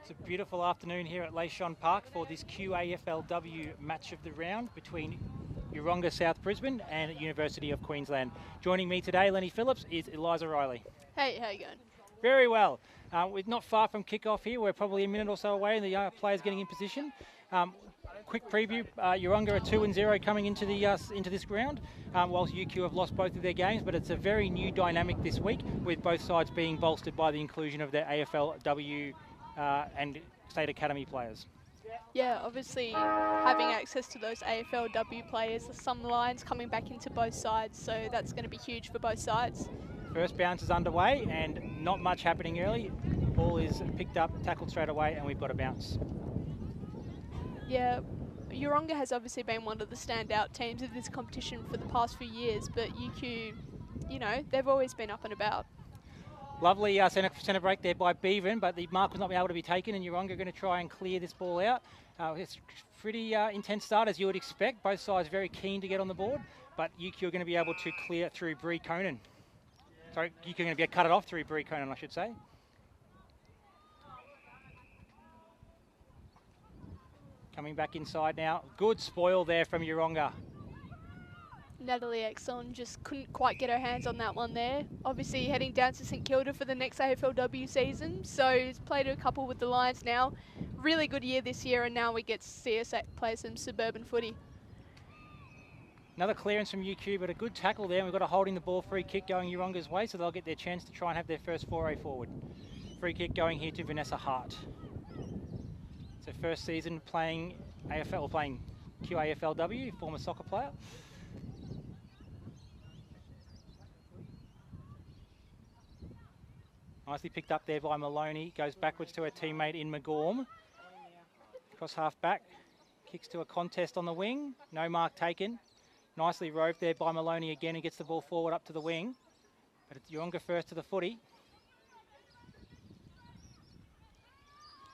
It's a beautiful afternoon here at Leishon Park for this QAFLW match of the round between Yeronga, South Brisbane and University of Queensland. Joining me today, Lenny Phillips, is Eliza Riley. Hey, how you going? Very well. We're not far from kick-off here. We're probably a minute or so away and the players getting in position. Quick preview, Yeronga are 2-0 coming into this ground, whilst UQ have lost both of their games, but it's a very new dynamic this week with both sides being bolstered by the inclusion of their AFLW and State Academy players. Yeah, obviously having access to those AFLW players, there's some lines coming back into both sides, so that's going to be huge for both sides. First bounce is underway and not much happening early. Ball is picked up, tackled straight away, and we've got a bounce. Yeah, Yeronga has obviously been one of the standout teams of this competition for the past few years, but UQ, you know, they've always been up and about. Lovely centre break there by Bevan, but the mark was not able to be taken, and Yeronga are going to try and clear this ball out. It's pretty intense start, as you would expect. Both sides very keen to get on the board, but UQ are going to be able to clear through Bree Conan. Sorry, UQ are going to be able to cut it off through Bree Conan, I should say. Coming back inside now. Good spoil there from Yeronga. Natalie Exxon just couldn't quite get her hands on that one there. Obviously heading down to St Kilda for the next AFLW season, so he's played a couple with the Lions now. Really good year this year, and now we get to see us play some suburban footy. Another clearance from UQ, but a good tackle there. We've got a holding the ball free kick going Yeronga's way, so they'll get their chance to try and have their first foray forward. Free kick going here to Vanessa Hart. It's her first season playing AFL, or playing QAFLW, former soccer player. Nicely picked up there by Maloney. Goes backwards to her teammate in McGorm. Cross half back. Kicks to a contest on the wing. No mark taken. Nicely roved there by Maloney again. He gets the ball forward up to the wing. But it's Yeronga first to the footy.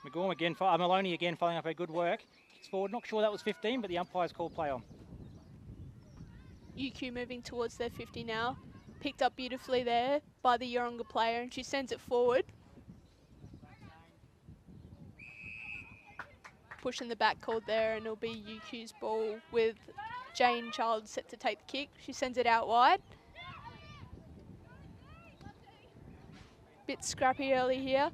McGorm again, Maloney again following up her good work. Kicks forward. Not sure that was 15, but the umpire's called play on. UQ moving towards their 50 now. Picked up beautifully there by the Yeronga player, and she sends it forward. Pushing the back called there, and it'll be UQ's ball with Jane Child set to take the kick. She sends it out wide. Bit scrappy early here.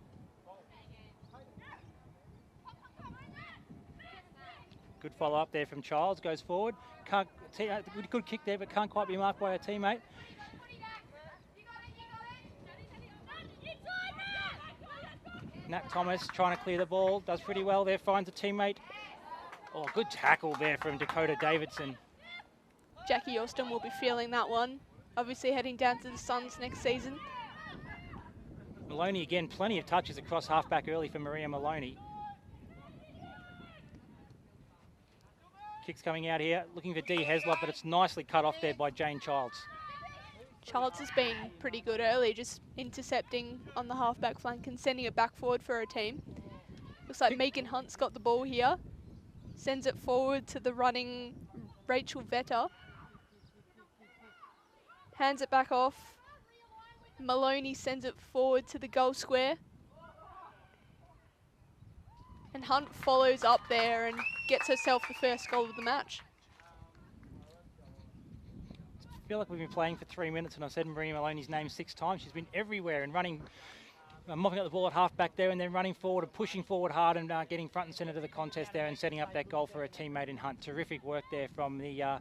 Good follow up there from Childs. Goes forward. Good kick there, but can't quite be marked by her teammate. Nat Thomas trying to clear the ball, does pretty well there, finds a teammate. Oh, good tackle there from Dakota Davidson. Jackie Austin will be feeling that one. Obviously heading down to the Suns next season. Maloney again, plenty of touches across half-back early for Maria Maloney. Kicks coming out here, looking for Dee Heslop, but it's nicely cut off there by Jane Childs. Childs has been pretty good early, just intercepting on the half-back flank and sending it back forward for her team. Looks like Megan Hunt's got the ball here. Sends it forward to the running Rachel Vetter. Hands it back off. Maloney sends it forward to the goal square. And Hunt follows up there and gets herself the first goal of the match. I feel like we've been playing for 3 minutes and I've said Maria Maloney's name 6 times. She's been everywhere and running, mopping up the ball at half back there and then running forward and pushing forward hard and getting front and centre to the contest there and setting up that goal for her teammate in Hunt. Terrific work there from the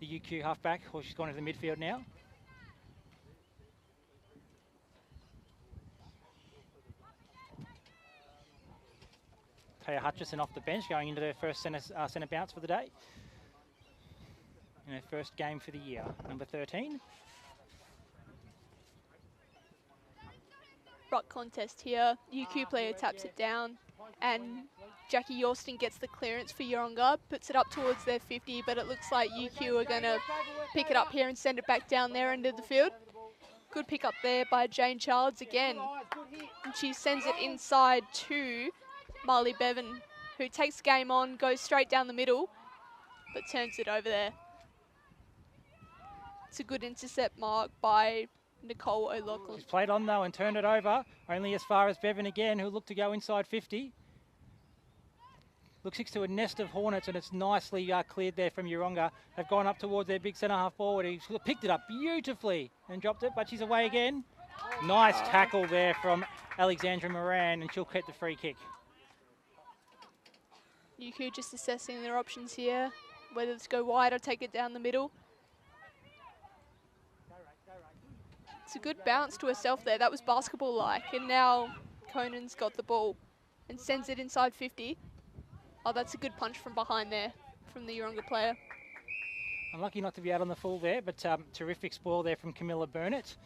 UQ half back. Well, she's gone into the midfield now. Taya Hutchison off the bench going into their first centre bounce for the day. In her first game for the year, number 13. Rock contest here. UQ player taps it down, and Jackie Austin gets the clearance for Yeronga, puts it up towards their 50, but it looks like UQ are going to pick it up here and send it back down there into the field. Good pick up there by Jane Childs again. And she sends it inside to Marley Bevan, who takes the game on, goes straight down the middle, but turns it over there. It's a good intercept mark by Nicole O'Loughlin. She's played on though and turned it over, only as far as Bevan again, who looked to go inside 50. Looks to a nest of Hornets, and it's nicely cleared there from Yeronga. They've gone up towards their big centre half forward. He's picked it up beautifully and dropped it, but she's away again. Nice tackle there from Alexandra Moran, and she'll get the free kick. UQ just assessing their options here, whether to go wide or take it down the middle. It's a good bounce to herself there. That was basketball-like, and now Conan's got the ball and sends it inside 50. Oh, that's a good punch from behind there from the Yeronga player. Unlucky not to be out on the full there, but terrific spoil there from Camilla Burnett.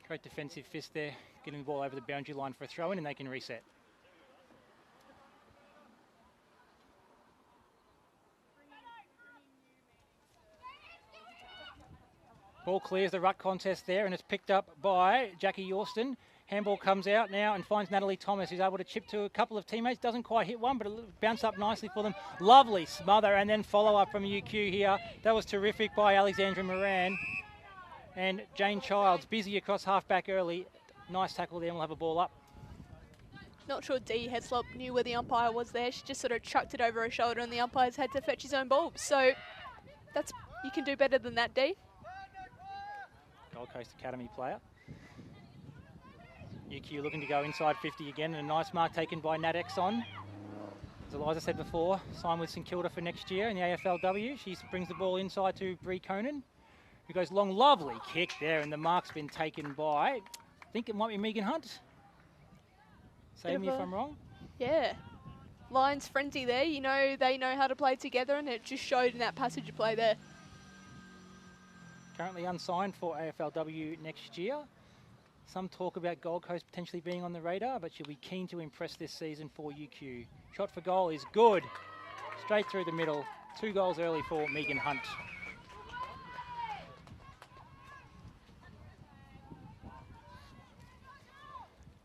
Great defensive fist there, getting the ball over the boundary line for a throw-in, and they can reset. Ball clears the ruck contest there, and it's picked up by Jackie Yorston. Handball comes out now and finds Natalie Thomas, who's able to chip to a couple of teammates. Doesn't quite hit one, but it bounced up nicely for them. Lovely smother and then follow-up from UQ here. That was terrific by Alexandra Moran. And Jane Childs busy across half-back early. Nice tackle there, and we'll have a ball up. Not sure Dee Heslop knew where the umpire was there. She just sort of chucked it over her shoulder, and the umpire's had to fetch his own ball. So you can do better than that, Dee. Gold Coast Academy player. UQ looking to go inside 50 again, and a nice mark taken by Nat Exxon. As Eliza said before, signed with St Kilda for next year in the AFLW. She brings the ball inside to Bree Conan, who goes long. Lovely kick there, and the mark's been taken by, I think it might be Megan Hunt. Save me if I'm wrong. Yeah. Lions frenzy there. You know, they know how to play together, and it just showed in that passage of play there. Currently unsigned for AFLW next year. Some talk about Gold Coast potentially being on the radar, but she'll be keen to impress this season for UQ. Shot for goal is good. Straight through the middle. 2 goals early for Megan Hunt.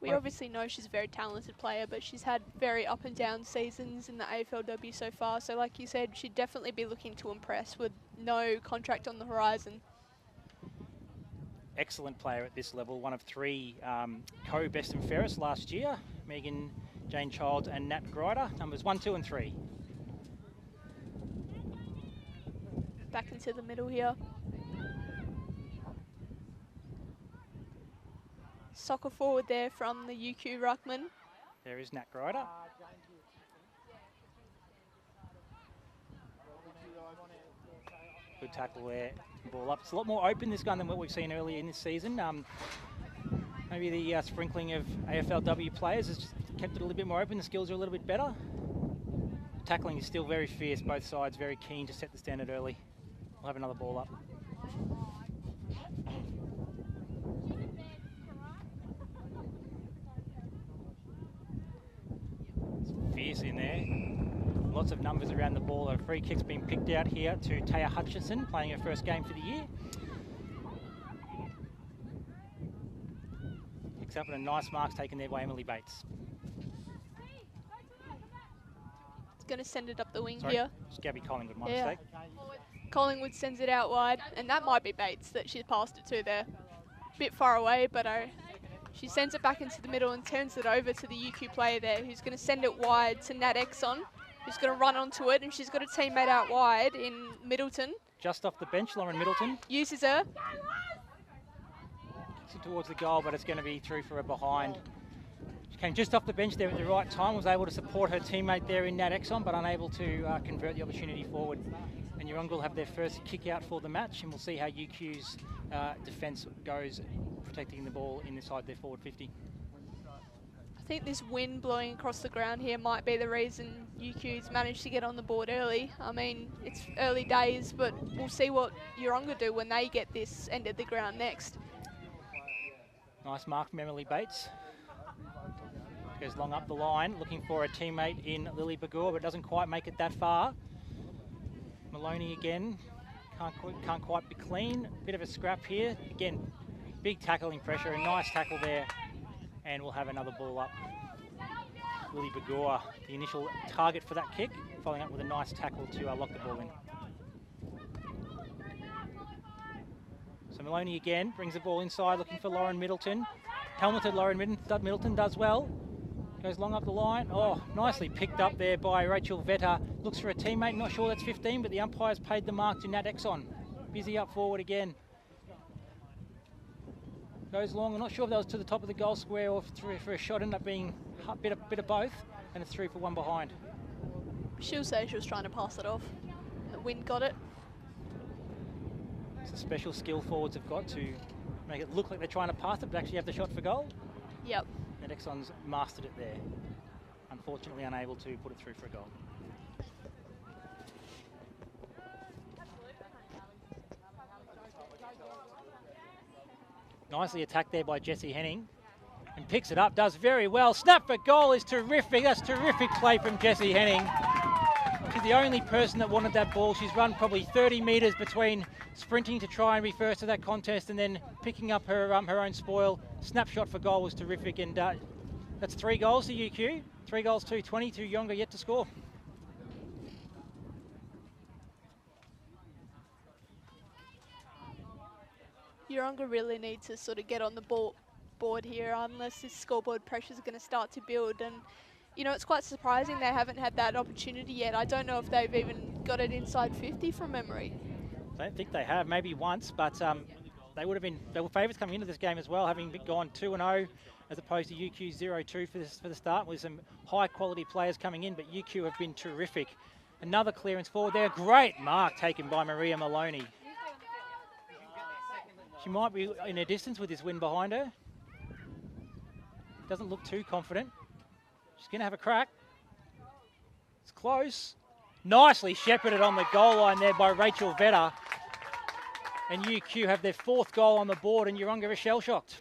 We obviously know she's a very talented player, but she's had very up and down seasons in the AFLW so far. So like you said, she'd definitely be looking to impress with no contract on the horizon. Excellent player at this level, one of 3 co-best and fairest last year. Megan, Jane Childs and Nat Grider, numbers 1, 2 and 3. Back into the middle here. Soccer forward there from the UQ ruckman. There is Nat Grider. Good tackle there. Ball up. It's a lot more open this gun than what we've seen earlier in this season. Maybe the sprinkling of AFLW players has just kept it a little bit more open. The skills are a little bit better. Tackling is still very fierce. Both sides very keen to set the standard early. We'll have another ball up. It's fierce in there. Lots of numbers around the ball. A free kick's been picked out here to Taya Hutchinson, playing her first game for the year. Picks up and a nice mark's taken there by Emily Bates. It's going to send it up the wing Sorry, here. it's Gabby Collingwood, my mistake. Collingwood sends it out wide, and that might be Bates that she passed it to there. Bit far away, but she sends it back into the middle and turns it over to the UQ player there, who's going to send it wide to Nat Exxon, who's going to run onto it, and she's got a teammate out wide in Middleton. Just off the bench, Lauren Middleton. Uses her. Towards the goal, but it's going to be through for a behind. She came just off the bench there at the right time, was able to support her teammate there in Nat Exxon, but unable to convert the opportunity forward. And Yeronga will have their first kick out for the match, and we'll see how UQ's defence goes protecting the ball inside their forward 50. I think this wind blowing across the ground here might be the reason UQ's managed to get on the board early. I mean, it's early days, but we'll see what Yeronga do when they get this end of the ground next. Nice mark from Emily Bates. Goes long up the line, looking for a teammate in Lily Bagur, but doesn't quite make it that far. Maloney again, can't quite be clean. Bit of a scrap here. Again, big tackling pressure, a nice tackle there. And we'll have another ball up. Lily Bagur, the initial target for that kick, following up with a nice tackle to lock the ball in. So Maloney again brings the ball inside, looking for Lauren Middleton. Helmeted Lauren Middleton does well. Goes long up the line. Oh, nicely picked up there by Rachel Vetter. Looks for a teammate, not sure that's 15, but the umpire's paid the mark to Nat Exxon. Busy up forward again. Goes long. I'm not sure if that was to the top of the goal square or for a shot. Ended up being a bit of both, and it's 3 for 1 behind. She'll say she was trying to pass it off. The wind got it. It's a special skill forwards have got to make it look like they're trying to pass it, but actually have the shot for goal. Yep. And Exxon's mastered it there. Unfortunately unable to put it through for a goal. Nicely attacked there by Jessie Henning. And picks it up, does very well. Snap for goal is terrific. That's terrific play from Jessie Henning. She's the only person that wanted that ball. She's run probably 30 metres between sprinting to try and be first to that contest and then picking up her own spoil. Snapshot for goal was terrific, and that's 3 goals to UQ. 3 goals, 2-20 to Yeronga yet to score. Yeronga really needs to sort of get on the board here, unless this scoreboard pressure is going to start to build. And you know, it's quite surprising they haven't had that opportunity yet. I don't know if they've even got it inside 50 from memory. I don't think they have, maybe once, but they were favourites coming into this game as well, having gone 2-0 as opposed to UQ 0-2 for the start, with some high quality players coming in, but UQ have been terrific. Another clearance forward there, great mark taken by Maria Maloney. She might be in a distance with this wind behind her. Doesn't look too confident. She's going to have a crack. It's close. Nicely shepherded on the goal line there by Rachel Vetter. And UQ have their 4th goal on the board, and Yeronga are shell-shocked.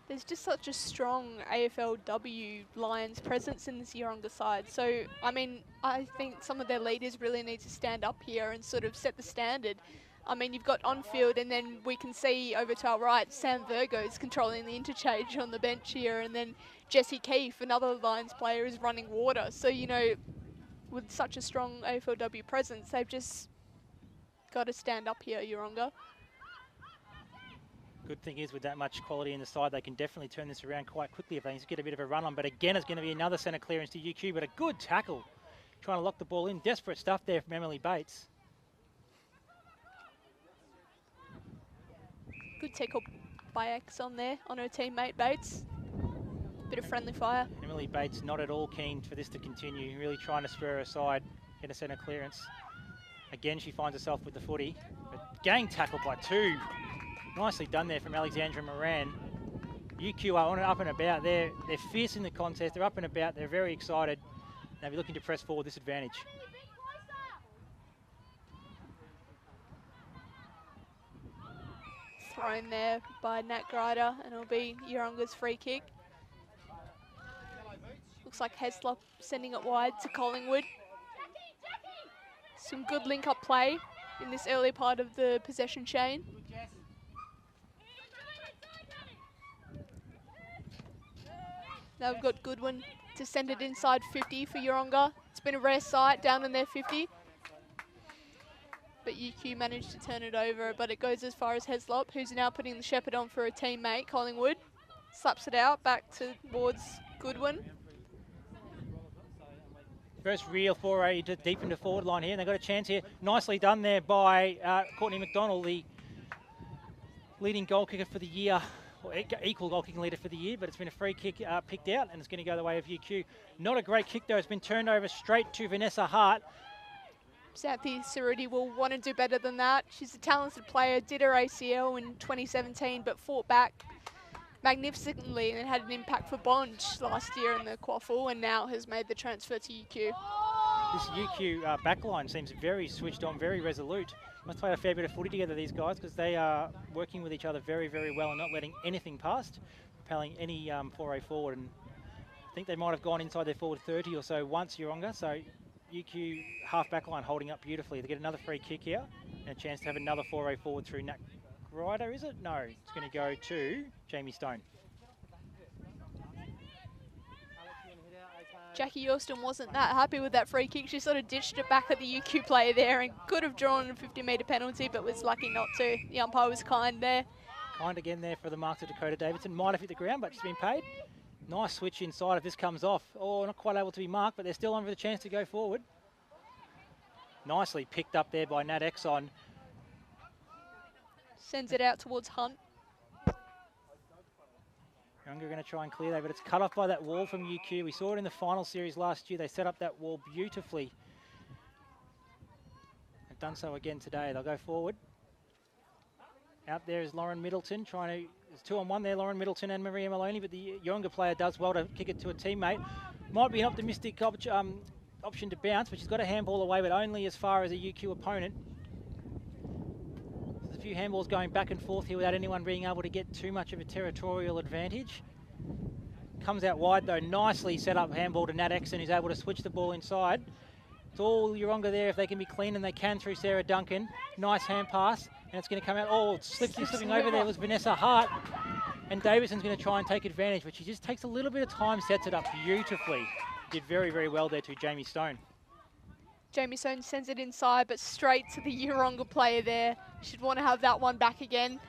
There's just such a strong AFLW Lions presence in this Yeronga side. So, I mean, I think some of their leaders really need to stand up here and sort of set the standard. I mean, you've got on-field, and then we can see over to our right, Sam Virgo is controlling the interchange on the bench here, and then Jessie Keefe, another Lions player, is running water. So, you know, with such a strong AFLW presence, they've just got to stand up here, Yeronga. Good thing is, with that much quality in the side, they can definitely turn this around quite quickly if they get a bit of a run on. But again, it's going to be another centre clearance to UQ, but a good tackle. Trying to lock the ball in. Desperate stuff there from Emily Bates. Good tackle by Exxon there on her teammate Bates. Bit of friendly fire. Emily Bates not at all keen for this to continue, really trying to spur her side, get a centre clearance. Again, she finds herself with the footy, but gang tackled by 2. Nicely done there from Alexandra Moran. UQ are on and up and about. They're fierce in the contest. They're up and about. They're very excited. They'll be looking to press forward this advantage. Thrown there by Nat Grider, and it'll be Yeronga's free kick. Looks like Heslop sending it wide to Collingwood. Some good link-up play in this early part of the possession chain. Now we've got Goodwin to send it inside 50 for Yeronga. It's been a rare sight down in their 50. But UQ managed to turn it over, but it goes as far as Heslop, who's now putting the shepherd on for a teammate, Collingwood. Slaps it out back towards Goodwin. First real foray deep into forward line here, and they've got a chance here. Nicely done there by Courtney McDonald, the leading goal kicker for the year, or equal goal kicking leader for the year, but it's been a free kick picked out, and it's going to go the way of UQ. Not a great kick though, it's been turned over straight to Vanessa Hart. Xanthi Cerruti will want to do better than that. She's a talented player, did her ACL in 2017, but fought back magnificently and had an impact for Bond last year in the quaffle, and now has made the transfer to UQ. This UQ backline seems very switched on, very resolute. Must play a fair bit of footy together, these guys, because they are working with each other very, very well and not letting anything past, propelling any foray forward. And I think they might have gone inside their forward 30 or so once, Yeronga. So UQ half back line holding up beautifully. They get another free kick here and a chance to have another foray forward through Nat Grider, is it? No, it's going to go to Jamie Stone. Jackie Yorston wasn't that happy with that free kick. She sort of ditched it back at the UQ player there and could have drawn a 50-metre penalty, but was lucky not to. The umpire was kind there. Kind again there for the mark to Dakota Davidson. Might have hit the ground, but she's been paid. Nice switch inside if this comes off. Oh, not quite able to be marked, but they're still on for the chance to go forward. Nicely picked up there by Nat Exxon. Sends it out towards Hunt. Yeronga are going to try and clear that, but it's cut off by that wall from UQ. We saw it in the final series last year. They set up that wall beautifully. They've done so again today. They'll go forward. Out there is Lauren Middleton trying to... There's 2-on-1 there, Lauren Middleton and Maria Maloney, but the Yeronga player does well to kick it to a teammate. Might be an optimistic option to bounce, but she's got a handball away, but only as far as a UQ opponent. There's a few handballs going back and forth here without anyone being able to get too much of a territorial advantage. Comes out wide though, nicely set up handball to Nat Exxon, who's able to switch the ball inside. It's all Yeronga there if they can be clean, and they can through Sarah Duncan. Nice hand pass, and it's going to come out. Oh, slipping over there was Vanessa Hart. And Davidson's going to try and take advantage, but she just takes a little bit of time, sets it up beautifully. Did very, very well there to Jamie Stone. Jamie Stone sends it inside, but straight to the Yeronga player there. She'd want to have that one back again.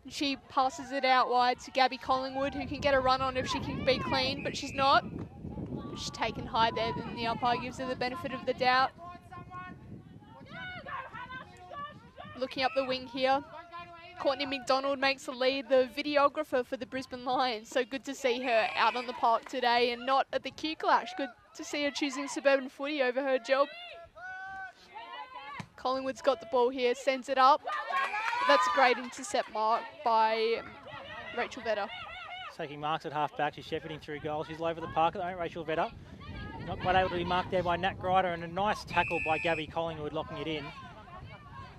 She passes it out wide to Gabby Collingwood, who can get a run on if she can be clean, but she's not. She's taken high there, then the umpire gives her the benefit of the doubt. Looking up the wing here, Courtney McDonald makes the lead, the videographer for the Brisbane Lions. So good to see her out on the park today and not at the Q Clash. Good to see her choosing suburban footy over her job. Collingwood's got the ball here, sends it up. That's a great intercept mark by Rachel Vetter. Taking marks at half-back, she's shepherding through goal. She's all over the park at the moment, Rachel Vetter. Not quite able to be marked there by Nat Grider, and a nice tackle by Gabby Collingwood locking it in.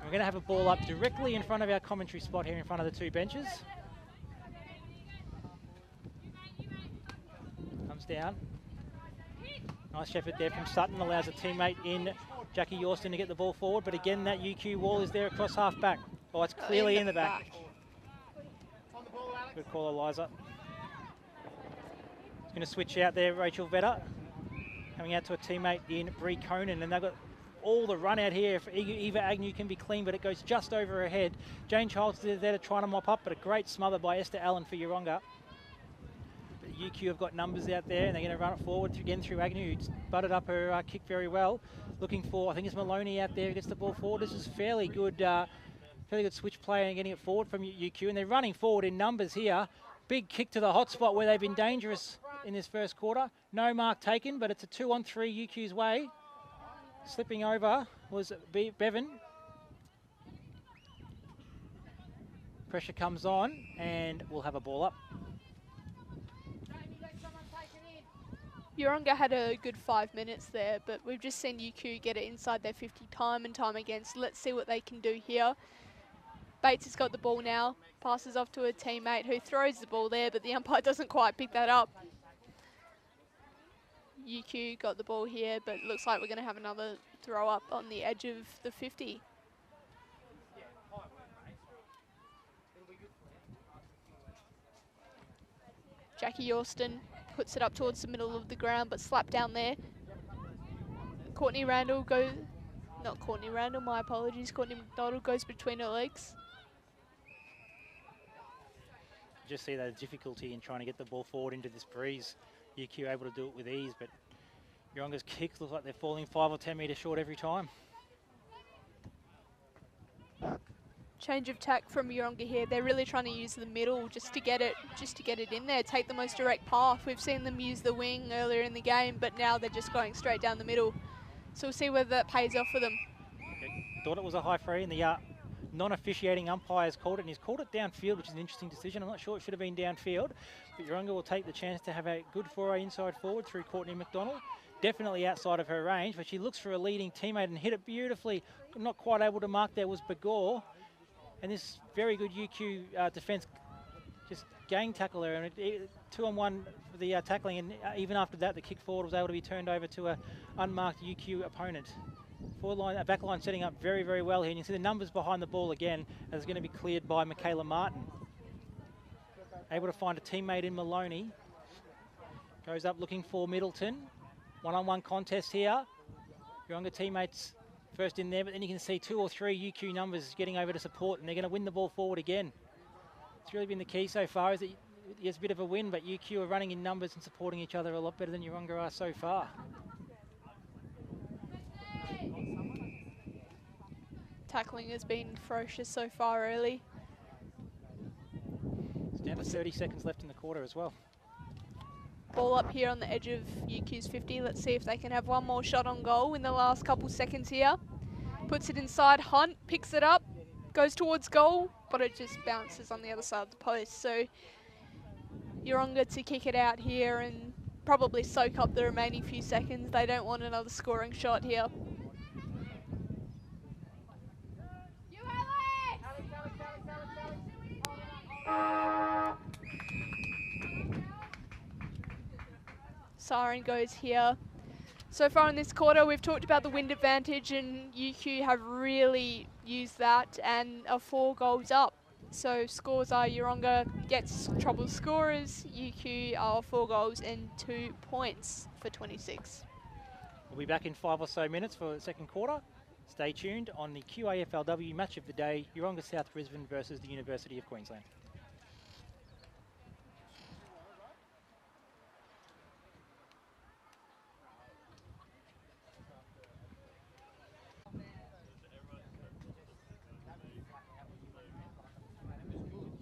We're going to have a ball up directly in front of our commentary spot here in front of the two benches. Comes down. Nice effort there from Sutton, allows a teammate in Jackie Yorston to get the ball forward, but again that UQ wall is there across half-back. Oh, it's clearly in the back. Good call, Eliza. It's going to switch out there, Rachel Vetter. Coming out to a teammate in Bree Conan, and they've got all the run out here. If Eva Agnew can be clean, but it goes just over her head. Jane Childs is there to try to mop up, but a great smother by Esther Allen for Yeronga. But UQ have got numbers out there, and they're going to run it forward again through Agnew. It's butted up her kick very well. Looking for, I think it's Maloney out there who gets the ball forward. This is fairly good switch play and getting it forward from UQ, and they're running forward in numbers here. Big kick to the hot spot where they've been dangerous in this first quarter. No mark taken, but it's a 2-on-3 UQ's way. Slipping over was Bevan. Pressure comes on, and we'll have a ball up. Yeronga had a good 5 minutes there, but we've just seen UQ get it inside their 50 time and time again, so let's see what they can do here. Bates has got the ball now, passes off to a teammate who throws the ball there, but the umpire doesn't quite pick that up. UQ got the ball here, but it looks like we're going to have another throw up on the edge of the 50. Jackie Yorston puts it up towards the middle of the ground, but slapped down there. Courtney Randall goes, not Courtney Randall, my apologies. Courtney McDonald goes between her legs. Just see the difficulty in trying to get the ball forward into this breeze. UQ able to do it with ease, but Yeronga's kicks look like they're falling 5 or 10 metres short every time. Change of tack from Yeronga here. They're really trying to use the middle just to get it in there, take the most direct path. We've seen them use the wing earlier in the game, but now they're just going straight down the middle. So we'll see whether that pays off for them. Thought it was a high free, and the non-officiating umpires called it, and he's called it downfield, which is an interesting decision. I'm not sure it should have been downfield, but Yeronga will take the chance to have a good foray inside forward through Courtney McDonald. Definitely outside of her range, but she looks for a leading teammate and hit it beautifully. Not quite able to mark there was Bagor. And this very good UQ defence just gang tackle her, and 2-on-1 for the tackling, and even after that the kick forward was able to be turned over to an unmarked UQ opponent. Back line setting up very, very well here, and you see the numbers behind the ball again as it's going to be cleared by Michaela Martin. Able to find a teammate in Maloney. Goes up looking for Middleton. One-on-one contest here. Yeronga teammates first in there, but then you can see 2 or 3 UQ numbers getting over to support, and they're going to win the ball forward again. It's really been the key so far, is that it's a bit of a win, but UQ are running in numbers and supporting each other a lot better than Yeronga are so far. Tackling has been ferocious so far early. It's down to 30 seconds left in the quarter as well. Ball up here on the edge of UQ's 50. Let's see if they can have one more shot on goal in the last couple seconds here. Puts it inside. Hunt picks it up, goes towards goal, but it just bounces on the other side of the post. So Yeronga to kick it out here and probably soak up the remaining few seconds. They don't want another scoring shot here. Siren goes here. So far in this quarter, we've talked about the wind advantage, and UQ have really used that and are 4 goals up. So scores are Yeronga gets trouble scorers, UQ are 4 goals and 2 points for 26. We'll be back in 5 or so minutes for the second quarter. Stay tuned on the QAFLW match of the day, Yeronga South Brisbane versus the University of Queensland.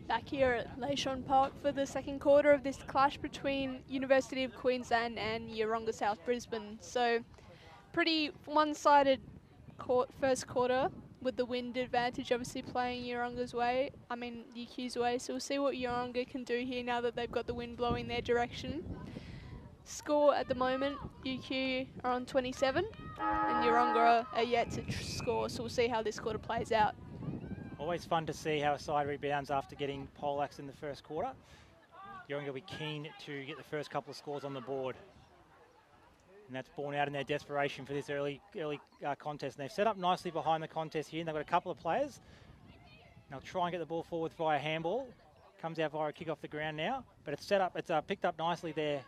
Back here at Leishon Park for the second quarter of this clash between University of Queensland and Yeronga South Brisbane. So pretty one-sided first quarter with the wind advantage obviously playing UQ's way. So we'll see what Yeronga can do here now that they've got the wind blowing their direction. Score at the moment, UQ are on 27 and Yeronga are yet to score, so we'll see how this quarter plays out. Always fun to see how a side rebounds after getting poleaxed in the first quarter. Yeronga will be keen to get the first couple of scores on the board. And that's borne out in their desperation for this early contest. And they've set up nicely behind the contest here, and they've got a couple of players. They'll try and get the ball forward via handball. Comes out via a kick off the ground now, but it's set up, it's picked up nicely there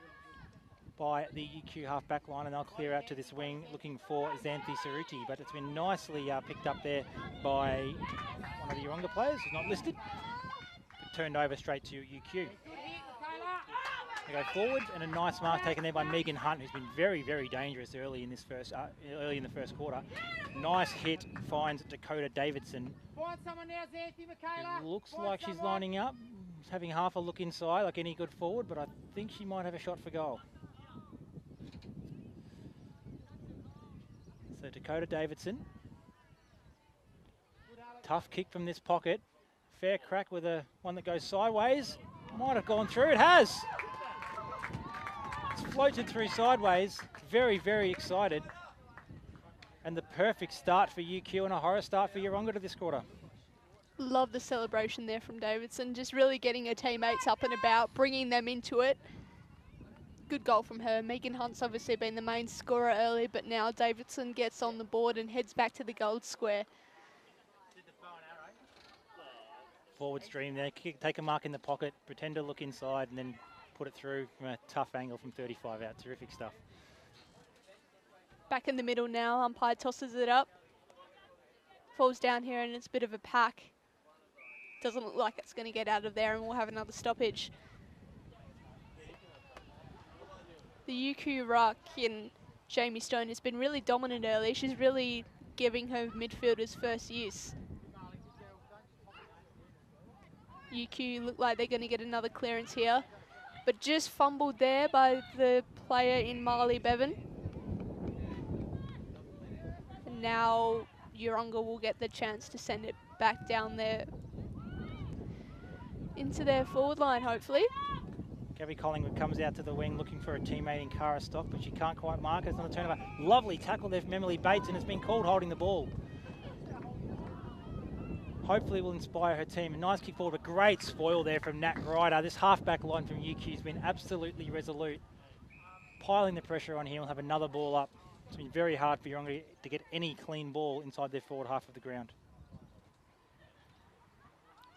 by the UQ half-back line, and they'll clear out to this wing looking for Xanthi Saruti, but it's been nicely picked up there by one of the Yeronga players who's not listed, but turned over straight to UQ. They go forward, and a nice mark taken there by Megan Hunt, who's been very, very dangerous early in the first quarter. Nice hit, finds Dakota Davidson. It looks like she's lining up, having half a look inside like any good forward, but I think she might have a shot for goal. So Dakota Davidson. Tough kick from this pocket. Fair crack with one that goes sideways. Might have gone through. It has. It's floated through sideways. Very, very excited. And the perfect start for UQ and a horror start for Yeronga to this quarter. Love the celebration there from Davidson. Just really getting her teammates up and about, bringing them into it. Good goal from her. Megan Hunt's obviously been the main scorer early, but now Davidson gets on the board and heads back to the gold square. Forward stream there, take a mark in the pocket, pretend to look inside, and then put it through from a tough angle from 35 out. Terrific stuff. Back in the middle now, umpire tosses it up. Falls down here and it's a bit of a pack. Doesn't look like it's going to get out of there, and we'll have another stoppage. The UQ ruck in Jamie Stone has been really dominant early. She's really giving her midfielders first use. UQ look like they're going to get another clearance here, but just fumbled there by the player in Marley Bevan. And now Yeronga will get the chance to send it back down there into their forward line, hopefully. Gabby Collingwood comes out to the wing looking for a teammate in Cara Stock, but she can't quite mark it. It's not a turnover. Lovely tackle there from Emily Bates, and it's been called holding the ball. Hopefully will inspire her team. A nice kick forward, a great spoil there from Nat Ryder. This half-back line from UQ has been absolutely resolute. Piling the pressure on here, we'll have another ball up. It's been very hard for Yeronga to get any clean ball inside their forward half of the ground.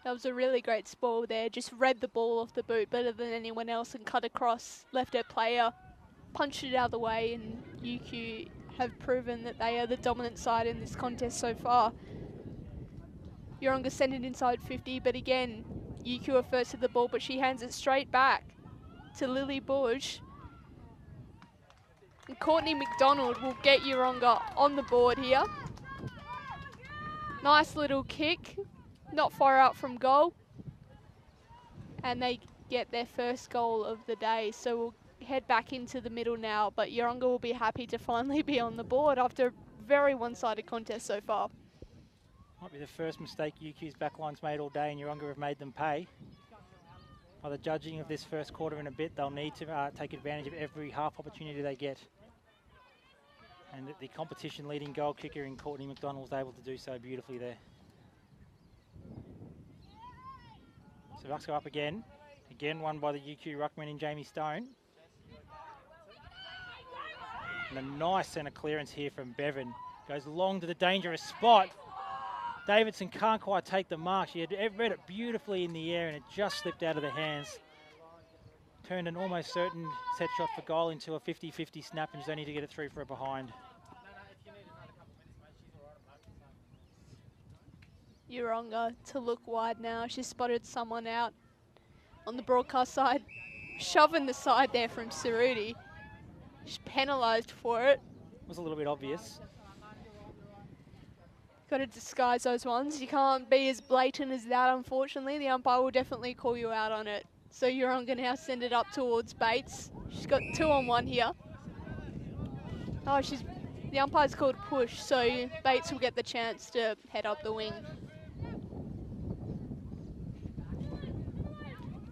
That was a really great spoil there. Just read the ball off the boot better than anyone else and cut across. Left her player punched it out of the way, and UQ have proven that they are the dominant side in this contest so far. Yeronga sent it inside 50, but again, UQ are first to the ball, but she hands it straight back to Lily Bush. And Courtney McDonald will get Yeronga on the board here. Nice little kick, not far out from goal. And they get their first goal of the day. So we'll head back into the middle now, but Yeronga will be happy to finally be on the board after a very one-sided contest so far. Might be the first mistake UQ's backline's made all day, and Yeronga have made them pay. By the judging of this first quarter in a bit, they'll need to take advantage of every half opportunity they get. And the competition leading goal kicker in Courtney McDonald was able to do so beautifully there. So Bucks go up again. Again won by the UQ ruckman in Jamie Stone. And a nice centre clearance here from Bevan. Goes long to the dangerous spot. Davidson can't quite take the mark. She had read it beautifully in the air and it just slipped out of the hands. Turned an almost certain set shot for goal into a 50-50 snap, and just only to get it through for a behind. Yeronga to look wide now. She spotted someone out on the broadcast side, shoving the side there from Cerruti. She's penalised for it. Was a little bit obvious. Got to disguise those ones. You can't be as blatant as that, unfortunately. The umpire will definitely call you out on it. So Yeronga now send it up towards Bates. She's got 2-on-1 here. Oh, the umpire's called push, so Bates will get the chance to head up the wing.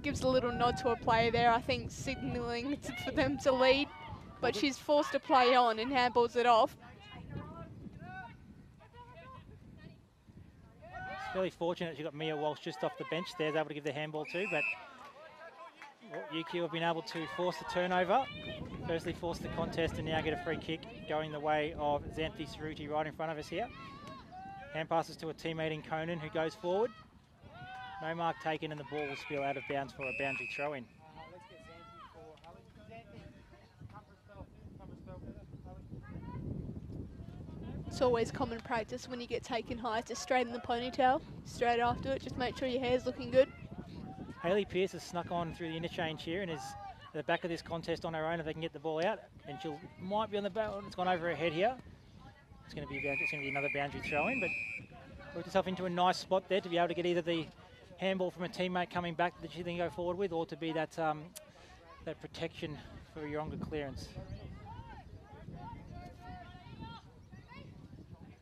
Gives a little nod to a player there, I think signalling for them to lead. But she's forced to play on and handballs it off. It's fairly fortunate she got Mia Walsh just off the bench there, is able to give the handball to, but UQ have been able to force the turnover. Firstly force the contest and now get a free kick going the way of Xanthi Cerruti right in front of us here. Hand passes to a teammate in Conan who goes forward. No mark taken and the ball will spill out of bounds for a boundary throw-in. It's always common practice when you get taken high to straighten the ponytail straight after it. Just make sure your hair's looking good. Hayley Pearce has snuck on through the interchange here and is at the back of this contest on her own if they can get the ball out. And she might be on the back. It's gone over her head here. It's going to be another boundary throw-in, but worked herself into a nice spot there to be able to get either the handball from a teammate coming back that she can go forward with, or to be that that protection for Yeronga clearance.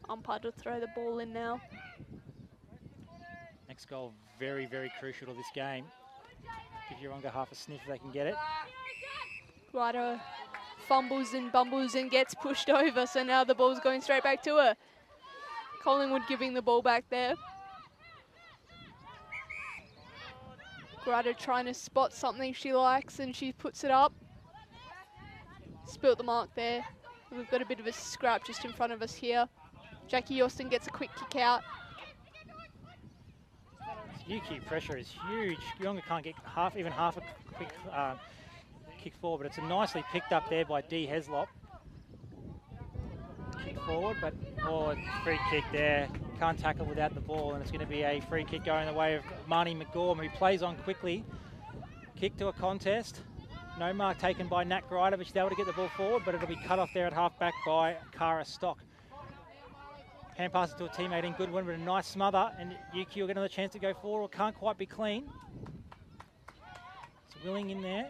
Umpire to throw the ball in now. Next goal, very, very crucial to this game. Give Yeronga half a sniff if they can get it. Ryder fumbles and bumbles and gets pushed over, so now the ball's going straight back to her. Collingwood giving the ball back there. Ryder trying to spot something she likes and she puts it up. Spilt the mark there. We've got a bit of a scrap just in front of us here. Jackie Austin gets a quick kick out. UQ pressure is huge. Yeronga can't get even half a quick kick forward, but it's nicely picked up there by Dee Heslop. Kick forward, but free kick there. Can't tackle without the ball, and it's going to be a free kick going the way of Marnie McGorm, who plays on quickly. Kick to a contest. No mark taken by Nat Grider, but she's able to get the ball forward, but it'll be cut off there at half-back by Cara Stock. Hand passes to a teammate in Goodwin with a nice smother, and UQ will get another chance to go forward. Can't quite be clean. It's Willing in there.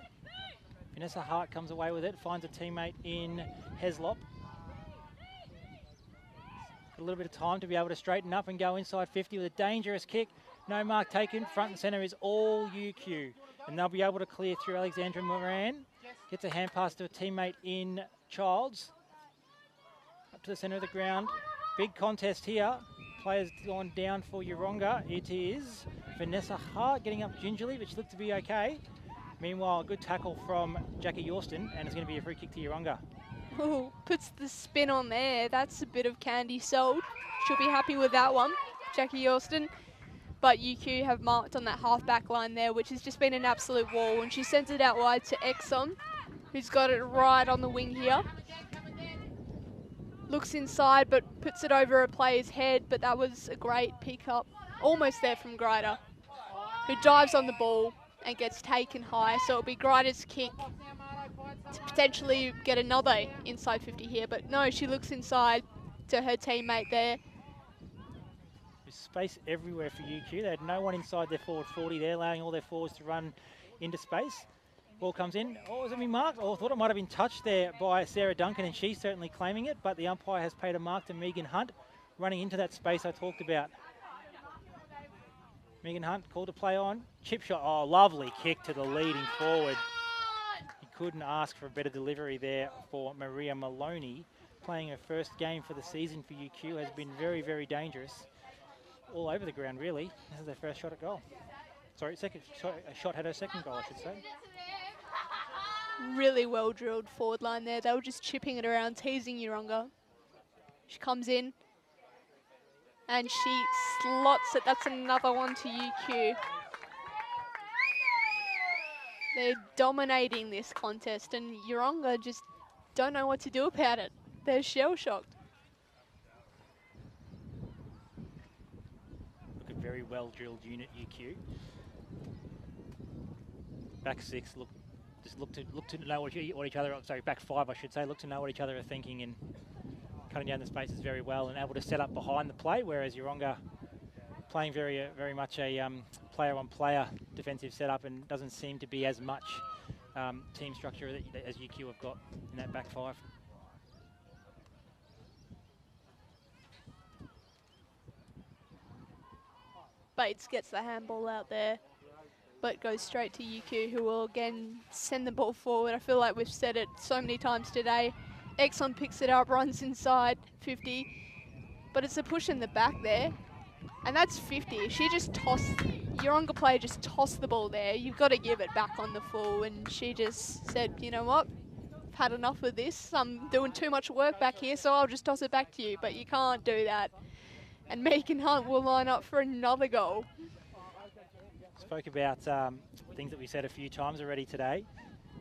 Vanessa Hart comes away with it, finds a teammate in Heslop. A little bit of time to be able to straighten up and go inside 50 with a dangerous kick. No mark taken. Front and centre is all UQ. And they'll be able to clear through Alexandra Moran. Gets a hand pass to a teammate in Childs. Up to the centre of the ground. Big contest here. Players gone down for Yeronga. It is Vanessa Hart getting up gingerly, but she looked to be okay. Meanwhile, a good tackle from Jackie Yorston, and it's going to be a free kick to Yeronga. Ooh, puts the spin on there. That's a bit of candy sold. She'll be happy with that one, Jackie Yorston. But UQ have marked on that half-back line there, which has just been an absolute wall. And she sends it out wide to Exxon. who's got it right on the wing here. Looks inside, but puts it over a player's head, but that was a great pick up. Almost there from Greider, who dives on the ball and gets taken high. So it'll be Greider's kick to potentially get another inside 50 here, but no, she looks inside to her teammate there. There's space everywhere for UQ. They had no one inside their forward 40 there, allowing all their forwards to run into space. Ball comes in. Oh, was it being marked? Oh, I thought it might have been touched there by Sarah Duncan, and she's certainly claiming it, but the umpire has paid a mark to Megan Hunt, running into that space I talked about. Megan Hunt called to play on. Chip shot. Oh, lovely kick to the leading forward. You couldn't ask for a better delivery there for Maria Maloney. Playing her first game for the season for UQ, has been very, very dangerous. All over the ground, really. This is their first shot at goal. Sorry, a shot had her second goal, I should say. Really well drilled forward line there. They were just chipping it around, teasing Yeronga. She comes in and she slots it. That's another one to UQ. They're dominating this contest, and Yeronga just don't know what to do about it. They're shell-shocked. Look, a very well-drilled unit, UQ. Back six, look to know what each other, sorry, back five I should say, look to know what each other are thinking and cutting down the spaces very well and able to set up behind the play, whereas Yeronga playing very much a player-on-player defensive setup and doesn't seem to be as much team structure as UQ have got in that back five. Bates gets the handball out there, but goes straight to UQ, who will again send the ball forward. I feel like we've said it so many times today. Exxon picks it up, runs inside 50, but it's a push in the back there, and that's 50. She just tossed, Yeronga player just tossed the ball there. You've got to give it back on the full, and she just said, you know what, I've had enough of this. I'm doing too much work back here, so I'll just toss it back to you, but you can't do that. And Megan Hunt will line up for another goal. Spoke about things that we said a few times already today.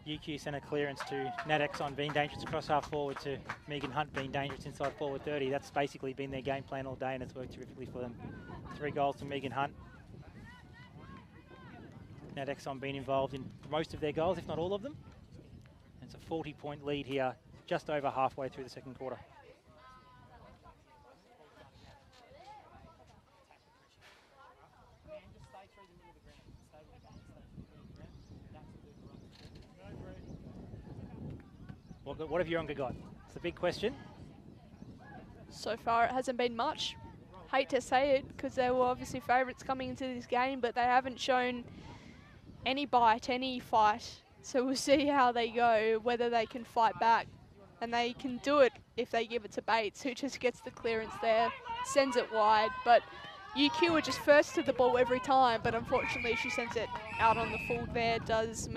UQ sent a clearance to Nat Exxon being dangerous across half forward to Megan Hunt being dangerous inside forward 30. That's basically been their game plan all day, and it's worked terrifically for them. 3 goals to Megan Hunt. Nat Exxon been involved in most of their goals, if not all of them. It's a 40-point lead here, just over halfway through the second quarter. What have Yeronga got? It's the big question. So far it hasn't been much. Hate to say it, because they were obviously favourites coming into this game, but they haven't shown any bite, any fight. So we'll see how they go, whether they can fight back. And they can do it if they give it to Bates, who just gets the clearance there, sends it wide. But UQ are just first to the ball every time, but unfortunately she sends it out on the full there, does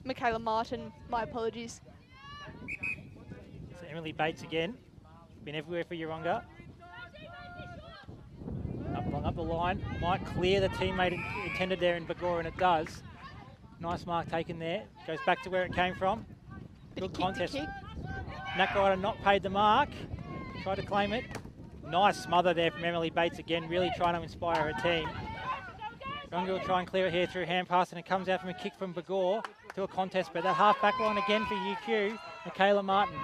Michaela Martin, my apologies. So Emily Bates again, been everywhere for Yeronga. Up the line, might clear the teammate intended there in Bagora, and it does. Nice mark taken there, goes back to where it came from. Good contest. Nat Greider not paid the mark, tried to claim it. Nice smother there from Emily Bates again, really trying to inspire her team. Yeronga will try and clear it here through hand pass, and it comes out from a kick from Bagor to a contest, but that half back line again for UQ, Michaela Martin.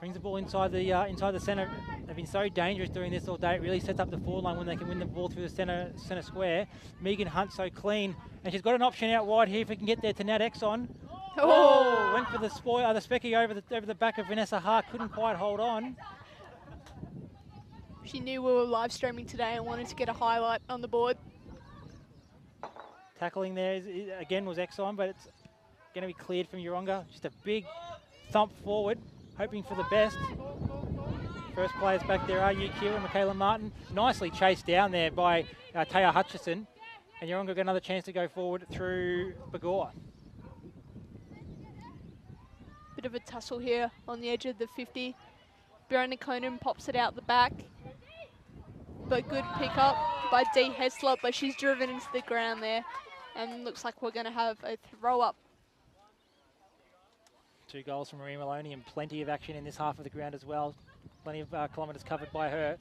Brings the ball inside the centre. They've been so dangerous doing this all day. It really sets up the forward line when they can win the ball through the centre square. Megan Hunt so clean, and she's got an option out wide here if we can get there to Nat Exxon. Oh, went for the spoil, the specky over the back of Vanessa Hart, couldn't quite hold on. She knew we were live streaming today and wanted to get a highlight on the board. Tackling there again was Exxon, but it's going to be cleared from Yeronga. Just a big thump forward, hoping for the best. First players back there are UQ and Michaela Martin. Nicely chased down there by Taya Hutchison. And Yeronga got another chance to go forward through Bagor. Bit of a tussle here on the edge of the 50. Bjorn Conan pops it out the back. But good pick up by Dee Heslop, but she's driven into the ground there. And looks like we're going to have a throw up. 2 goals from Marie Maloney and plenty of action in this half of the ground as well. Plenty of kilometres covered by her.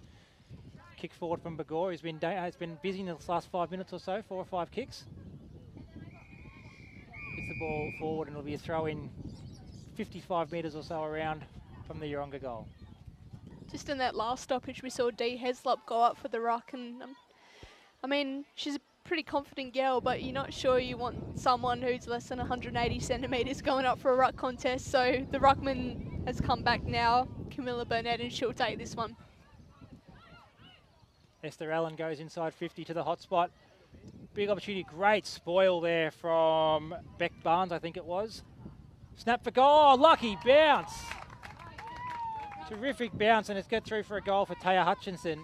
Kick forward from Bagor, who's been busy in the last 5 minutes or so, 4 or 5 kicks. Gets the ball forward and it'll be a throw in 55 metres or so around from the Yeronga goal. Just in that last stoppage, we saw Dee Heslop go up for the ruck, and I mean, she's a pretty confident girl, but you're not sure you want someone who's less than 180 centimetres going up for a ruck contest. So the ruckman has come back now, Camilla Burnett, and she'll take this one. Esther Allen goes inside 50 to the hot spot. Big opportunity, great spoil there from Beck Barnes, I think it was. Snap for goal, lucky bounce. Terrific bounce, and it's got through for a goal for Taya Hutchinson.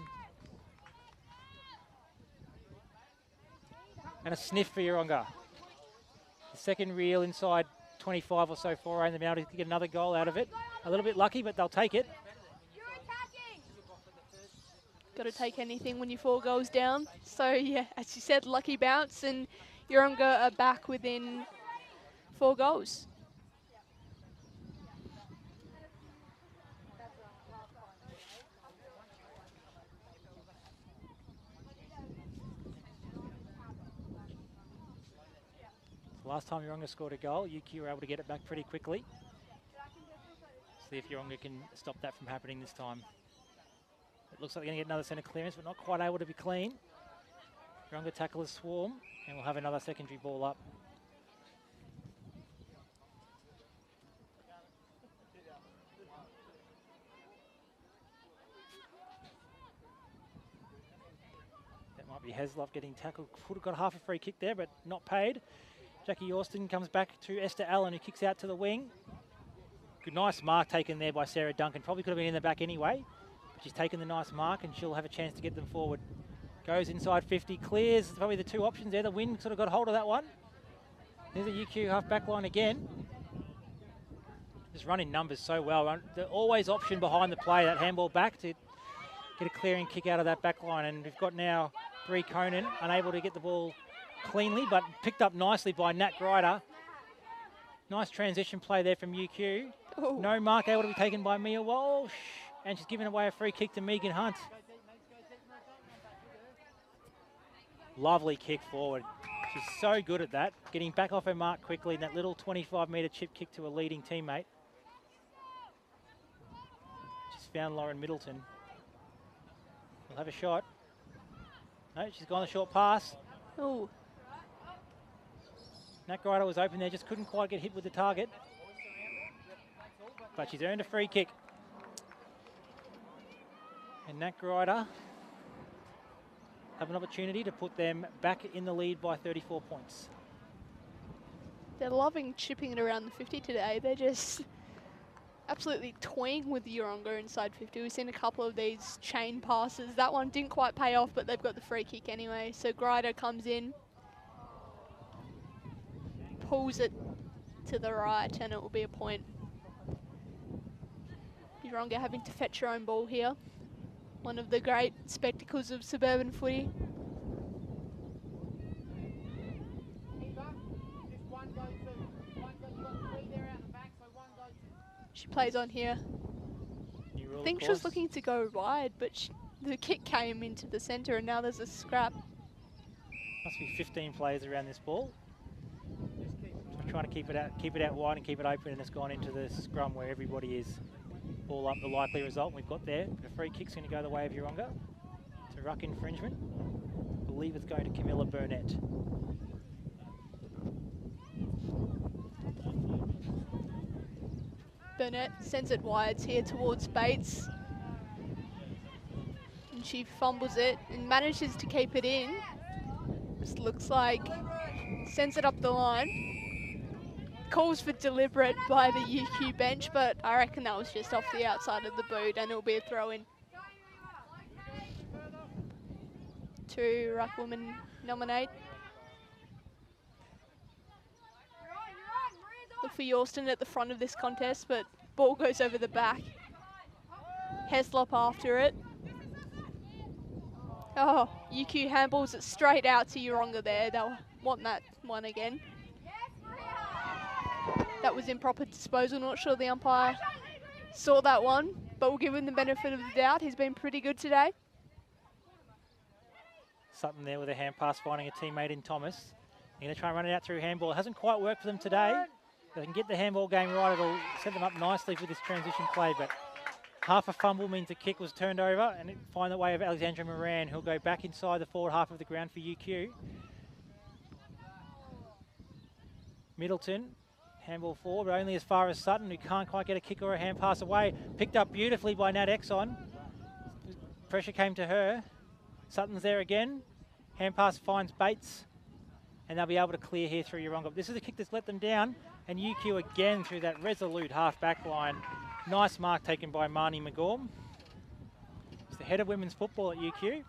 And a sniff for Yeronga. The second reel inside 25 or so for and they've been able to get another goal out of it. A little bit lucky, but they'll take it. Got to take anything when you're 4 goals down. So yeah, as you said, lucky bounce, and Yeronga are back within 4 goals. Last time Yeronga scored a goal, UQ were able to get it back pretty quickly. See if Yeronga can stop that from happening this time. It looks like they're going to get another centre clearance, but not quite able to be clean. Yeronga tackle a swarm, and we'll have another secondary ball up. That might be Heslop getting tackled. Could have got half a free kick there, but not paid. Jackie Austin comes back to Esther Allen, who kicks out to the wing. Good, nice mark taken there by Sarah Duncan. Probably could have been in the back anyway. But she's taken the nice mark, and she'll have a chance to get them forward. Goes inside 50, clears. Probably the 2 options there. The wind sort of got hold of that one. There's a UQ half back line again. Just running numbers so well. They're always option behind the play, that handball back to get a clearing kick out of that back line. And we've got now Bree Conan unable to get the ball cleanly, but picked up nicely by Nat Grider. Nice transition play there from UQ. Ooh. No mark able to be taken by Mia Walsh. And she's giving away a free kick to Megan Hunt. Lovely kick forward. She's so good at that, getting back off her mark quickly in that little 25-metre chip kick to a leading teammate. She's found Lauren Middleton. We'll have a shot. No, she's gone a short pass. Ooh. Nat Grider was open there, just couldn't quite get hit with the target. But she's earned a free kick. And Nat Grider have an opportunity to put them back in the lead by 34 points. They're loving chipping it around the 50 today. They're just absolutely toying with Yeronga inside 50. We've seen a couple of these chain passes. That one didn't quite pay off, but they've got the free kick anyway. So Grider comes in, pulls it to the right, and it will be a point. Yeronga having to fetch her own ball here. One of the great spectacles of suburban footy. She plays on here. I think she was looking to go wide, but the kick came into the centre, and now there's a scrap. Must be 15 players around this ball. We're trying to keep it out wide and keep it open, and it's gone into the scrum where everybody is. Ball up, the likely result we've got there. The free kick's going to go the way of Yeronga. It's a ruck infringement. I believe it's going to Camilla Burnett. Burnett sends it wide here towards Bates. And she fumbles it and manages to keep it in. Just looks like sends it up the line. Calls for deliberate by the UQ bench, but I reckon that was just off the outside of the boot, and it'll be a throw-in. 2 ruck women nominate. Look for Yorston at the front of this contest, but ball goes over the back. Heslop after it. Oh, UQ handballs it straight out to Yeronga there. They were want that one again. That was improper disposal. Not sure the umpire saw that one, but we'll give him the benefit of the doubt. He's been pretty good today. Sutton there with a hand pass, finding a teammate in Thomas. They're going to try and run it out through handball. It hasn't quite worked for them today. If they can get the handball game right, it'll set them up nicely for this transition play, but half a fumble means the kick was turned over, and it find the way of Alexandra Moran, who'll go back inside the forward half of the ground for UQ. Middleton, handball forward, but only as far as Sutton, who can't quite get a kick or a hand pass away. Picked up beautifully by Nat Exxon. Pressure came to her. Sutton's there again. Hand pass finds Bates, and they'll be able to clear here through Yeronga. This is a kick that's let them down, and UQ again through that resolute half-back line. Nice mark taken by Marnie McGorm. She's the head of women's football at UQ.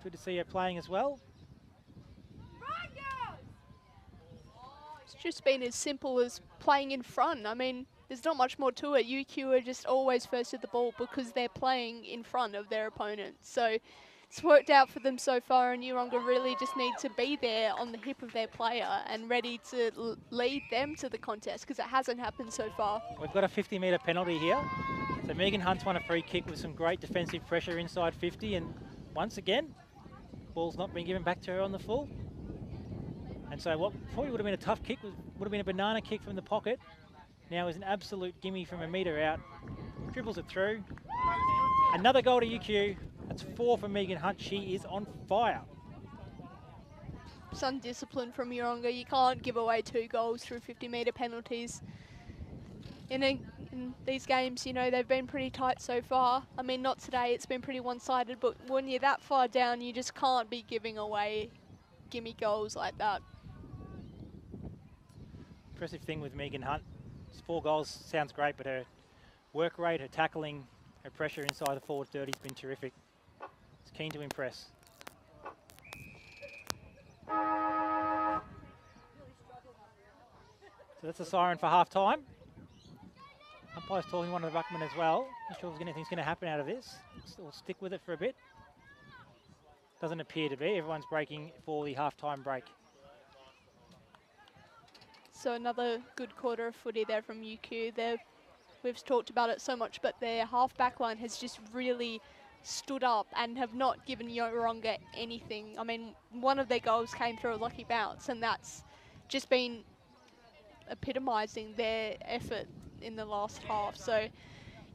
Good to see her playing as well. It's just been as simple as playing in front. I mean, there's not much more to it. UQ are just always first at the ball because they're playing in front of their opponent. So it's worked out for them so far, and Yeronga really just need to be there on the hip of their player and ready to lead them to the contest, because it hasn't happened so far. We've got a 50-metre penalty here. So Megan Hunt's won a free kick with some great defensive pressure inside 50, and once again, ball's not been given back to her on the full. And so what probably would have been a tough kick would have been a banana kick from the pocket. Now is an absolute gimme from a metre out. Dribbles it through. Another goal to UQ. That's 4 for Megan Hunt. She is on fire. Some discipline from Yeronga. You can't give away 2 goals through 50-metre penalties. In these games, you know, they've been pretty tight so far. I mean, not today, it's been pretty one-sided, but when you're that far down, you just can't be giving away gimme goals like that. Impressive thing with Megan Hunt. 4 goals sounds great, but her work rate, her tackling, her pressure inside the forward 30 has been terrific. It's keen to impress. So that's a siren for half time. Umpire's talking to one of the ruckmen as well. Not sure if anything's going to happen out of this. We'll stick with it for a bit. Doesn't appear to be. Everyone's breaking for the half-time break. So another good quarter of footy there from UQ. We've talked about it so much, but their half-back line has just really stood up and have not given Yeronga anything. I mean, one of their goals came through a lucky bounce, and that's just been epitomising their effort in the last half. So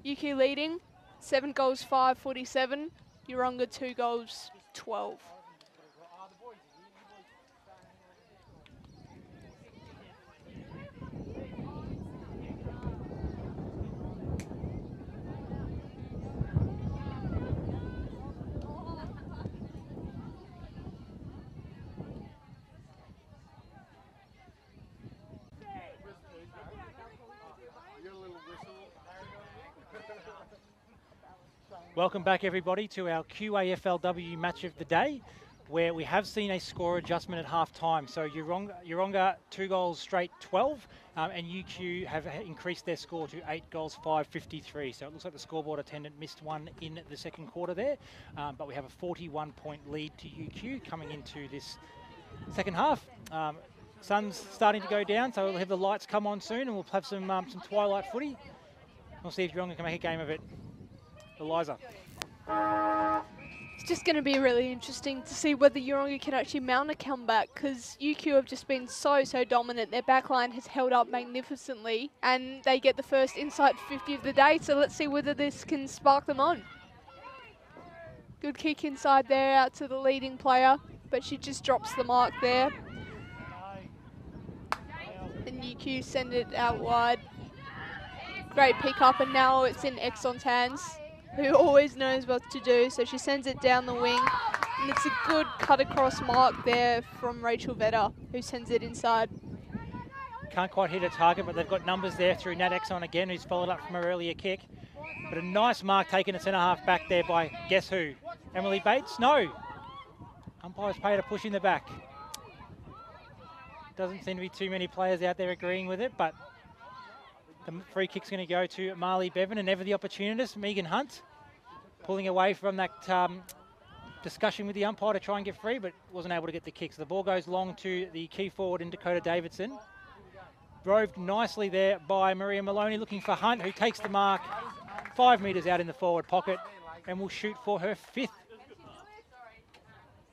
UQ leading, 7 goals, 5-47. Yeronga 2 goals, 12. Welcome back, everybody, to our QAFLW match of the day, where we have seen a score adjustment at half-time. So Yeronga 2 goals straight, 12, and UQ have increased their score to 8 goals, 5-53. So it looks like the scoreboard attendant missed one in the second quarter there, but we have a 41-point lead to UQ coming into this second half. Sun's starting to go down, so we'll have the lights come on soon, and we'll have some twilight footy. We'll see if Yeronga can make a game of it. Eliza. It's just going to be really interesting to see whether Yeronga can actually mount a comeback, because UQ have just been so dominant. Their backline has held up magnificently, and they get the first inside 50 of the day, so let's see whether this can spark them on. Good kick inside there out to the leading player, but she just drops the mark there. And UQ send it out wide. Great pick up, and now it's in Exxon's hands, who always knows what to do, so she sends it down the wing, and it's a good cut across mark there from Rachel Vetter, who sends it inside. Can't quite hit a target, but they've got numbers there through Nat Exxon again, who's followed up from her earlier kick. But a nice mark taken at centre-half back there by, guess who? Emily Bates? No. Umpire's paid a push in the back. Doesn't seem to be too many players out there agreeing with it, but the free kick's going to go to Marley Bevan, and ever the opportunist, Megan Hunt, pulling away from that discussion with the umpire to try and get free, but wasn't able to get the kick. So the ball goes long to the key forward in Dakota Davidson. Roved nicely there by Maria Maloney, looking for Hunt, who takes the mark 5 metres out in the forward pocket and will shoot for her 5th.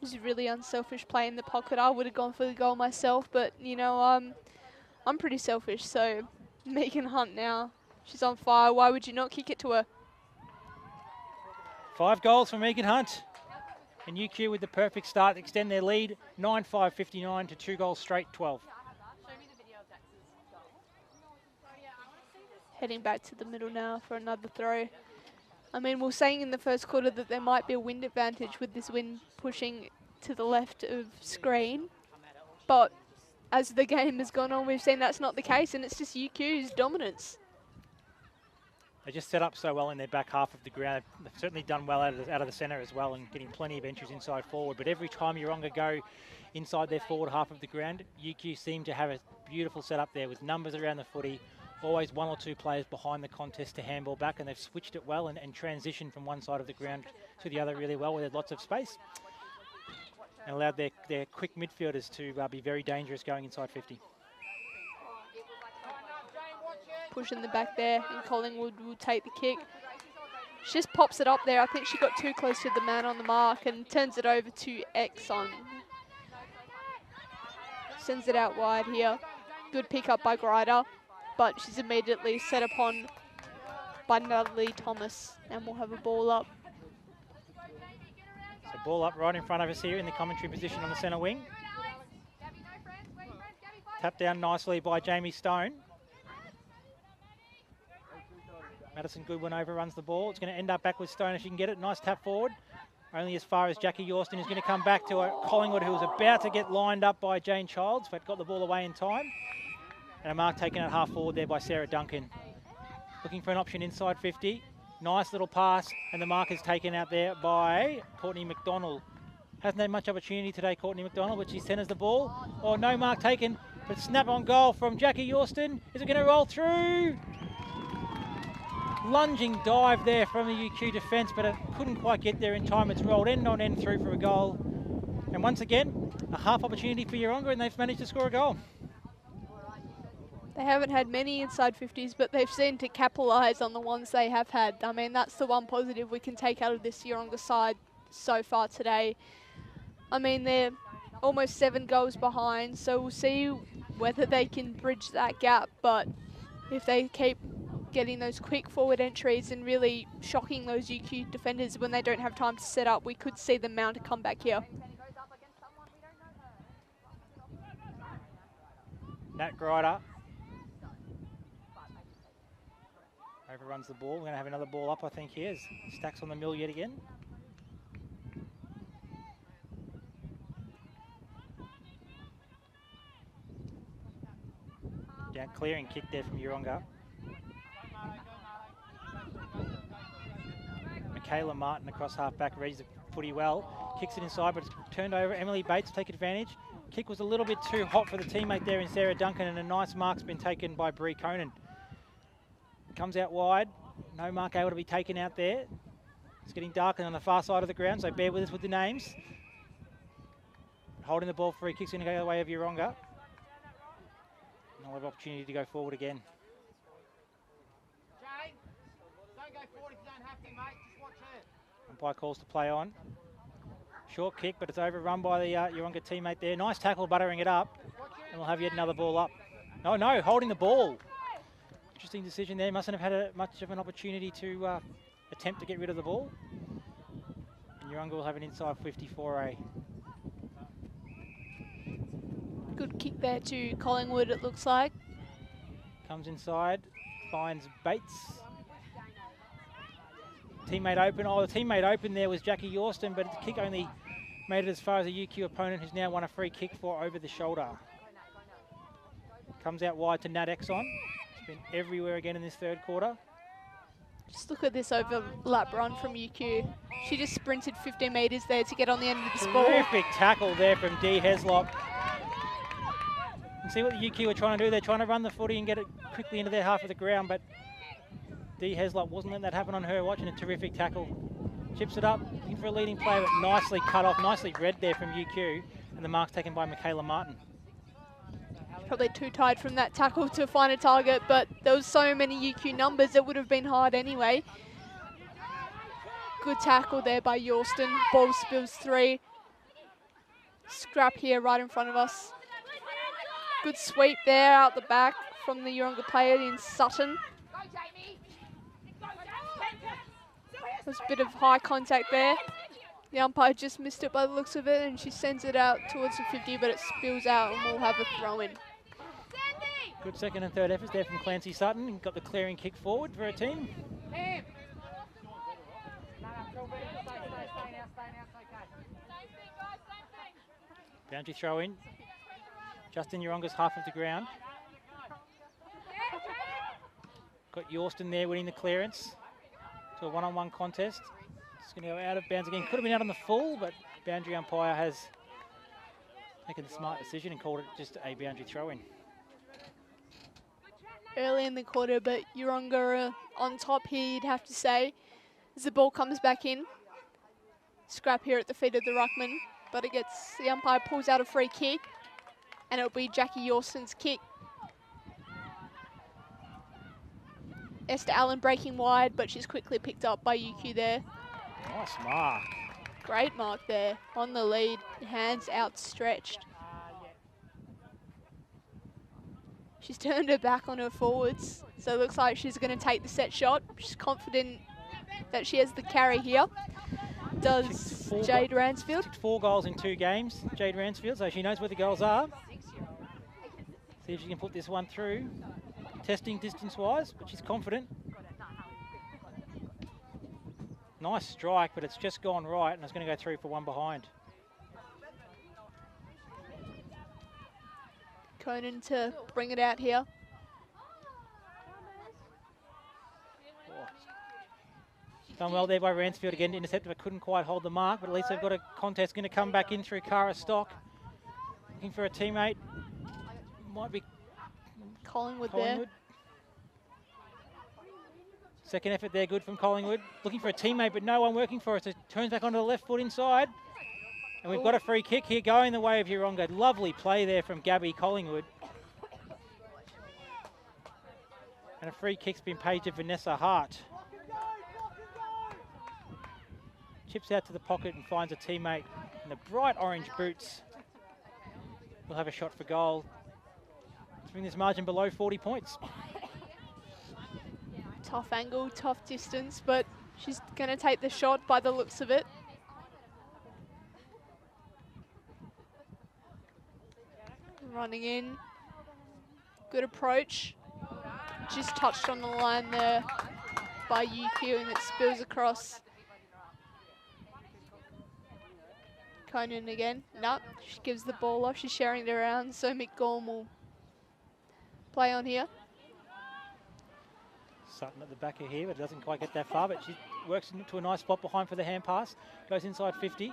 This is really unselfish play in the pocket. I would have gone for the goal myself, but, you know, I'm pretty selfish, so Megan Hunt now. She's on fire. Why would you not kick it to her? 5 goals for Megan Hunt. And UQ with the perfect start, extend their lead, 9-5-59 to 2 goals straight, 12. Heading back to the middle now for another throw. I mean, we were saying in the first quarter that there might be a wind advantage with this wind pushing to the left of screen. But as the game has gone on, we've seen that's not the case, and it's just UQ's dominance. They just set up so well in their back half of the ground. They've certainly done well out of the centre as well and getting plenty of entries inside forward. But every time Yeronga go inside their forward half of the ground, UQ seem to have a beautiful setup there with numbers around the footy, always 1 or 2 players behind the contest to handball back, and they've switched it well and transitioned from one side of the ground to the other really well where there's lots of space. And allowed their quick midfielders to be very dangerous going inside 50. Push in the back there, and Collingwood will take the kick. She just pops it up there. I think she got too close to the man on the mark and turns it over to Exxon. Sends it out wide here. Good pick up by Grider, but she's immediately set upon by Natalie Thomas, and we'll have a ball up. So ball up right in front of us here in the commentary position on the centre wing. Tapped down nicely by Jamie Stone. Madison Goodwin overruns the ball. It's going to end up back with Stone if she can get it. Nice tap forward. Only as far as Jackie Yorston is going to come back to a Collingwood who was about to get lined up by Jane Childs, but got the ball away in time. And a mark taken at half forward there by Sarah Duncan. Looking for an option inside 50. Nice little pass, and the mark is taken out there by Courtney McDonald. Hasn't had much opportunity today, Courtney McDonald, but she centres the ball. Oh, no mark taken, but snap on goal from Jackie Yorston. Is it going to roll through? Lunging dive there from the UQ defence, but it couldn't quite get there in time. It's rolled end on end through for a goal. And once again, a half opportunity for Yeronga, and they've managed to score a goal. They haven't had many inside 50s, but they've seemed to capitalise on the ones they have had. I mean, that's the one positive we can take out of this Yeronga side so far today. I mean, they're almost 7 goals behind, so we'll see whether they can bridge that gap. But if they keep getting those quick forward entries and really shocking those UQ defenders when they don't have time to set up, we could see them mount a comeback here. Nat Grider overruns the ball. We're going to have another ball up, I think, here. Stacks on the mill yet again. Down clearing kick there from Yeronga. Michaela Martin across half-back, reads the footy well. Kicks it inside, but it's turned over. Emily Bates take advantage. Kick was a little bit too hot for the teammate there in Sarah Duncan, and a nice mark's been taken by Bree Conan. Comes out wide. No mark able to be taken out there. It's getting darker on the far side of the ground, so bear with us with the names. Holding the ball free, kick's going to go the way of Yeronga. And they'll have opportunity to go forward again. Umpire calls to play on. Short kick, but it's overrun by the Yeronga teammate there. Nice tackle, buttering it up. And we'll have yet another ball up. No, holding the ball. Interesting decision there. Mustn't have had much of an opportunity to attempt to get rid of the ball. And Yeronga will have an inside 54A. Good kick there to Collingwood, it looks like. Comes inside, finds Bates. Teammate open. Oh, the teammate open there was Jackie Yorston, but the kick only made it as far as a UQ opponent who's now won a free kick for over the shoulder. Comes out wide to Nat Exxon. It's been everywhere again in this third quarter. Just look at this overlap run from UQ. She just sprinted 15 metres there to get on the end of this ball. Terrific tackle there from Dee Heslop. And see what the UQ are trying to do. They're trying to run the footy and get it quickly into their half of the ground, but Dee Heslop wasn't letting that happen on her, watching a terrific tackle. Chips it up, looking for a leading player, but nicely cut off, nicely read there from UQ, and the mark's taken by Michaela Martin. Probably too tired from that tackle to find a target, but there was so many UQ numbers, it would have been hard anyway. Good tackle there by Yorston. Ball spills 3. Scrap here right in front of us. Good sweep there out the back from the Yeronga player in Sutton. There's a bit of high contact there. The umpire just missed it by the looks of it, and she sends it out towards the 50, but it spills out and we'll have a throw in. Good second and third efforts there from Clancy Sutton. Got the clearing kick forward for her team. Boundary throw in. Just in Yeronga's half of the ground. Got Yorston there winning the clearance to a one-on-one contest. It's going to go out of bounds again. Could have been out on the full, but boundary umpire has taken the smart decision and called it just a boundary throw in. Early in the quarter, but Yeronga on top here, you'd have to say, as the ball comes back in. Scrap here at the feet of the ruckman, but the umpire pulls out a free kick, and it'll be Jackie Yorston's kick. Esther Allen breaking wide, but she's quickly picked up by UQ there. Nice mark. Great mark there on the lead, hands outstretched. She's turned her back on her forwards, so it looks like she's going to take the set shot. She's confident that she has the carry here. Does Jade Ransfield. 4 goals in 2 games, Jade Ransfield, so she knows where the goals are. See if she can put this one through. Testing distance-wise, but she's confident. Nice strike, but it's just gone right, and it's going to go through for one behind. Conan to bring it out here. Done well there by Ransfield again to intercept, but couldn't quite hold the mark, but at least they've got a contest going to come back in through Cara Stock. Looking for a teammate. Might be Collingwood there. Second effort there, good from Collingwood. Looking for a teammate, but no one working for us. It turns back onto the left foot inside. And we've got a free kick here going the way of Yeronga. Lovely play there from Gabby Collingwood. And a free kick's been paid to Vanessa Hart. Chips out to the pocket and finds a teammate in the bright orange boots. We'll have a shot for goal to bring this margin below 40 points. Tough angle, tough distance, but she's going to take the shot by the looks of it. Running in. Good approach. Just touched on the line there by UQ, and it spills across. Conan again. Nope, she gives the ball off. She's sharing it around, so McGorm will play on here. Sutton at the back of here, but doesn't quite get that far, but she works into a nice spot behind for the hand pass. Goes inside 50.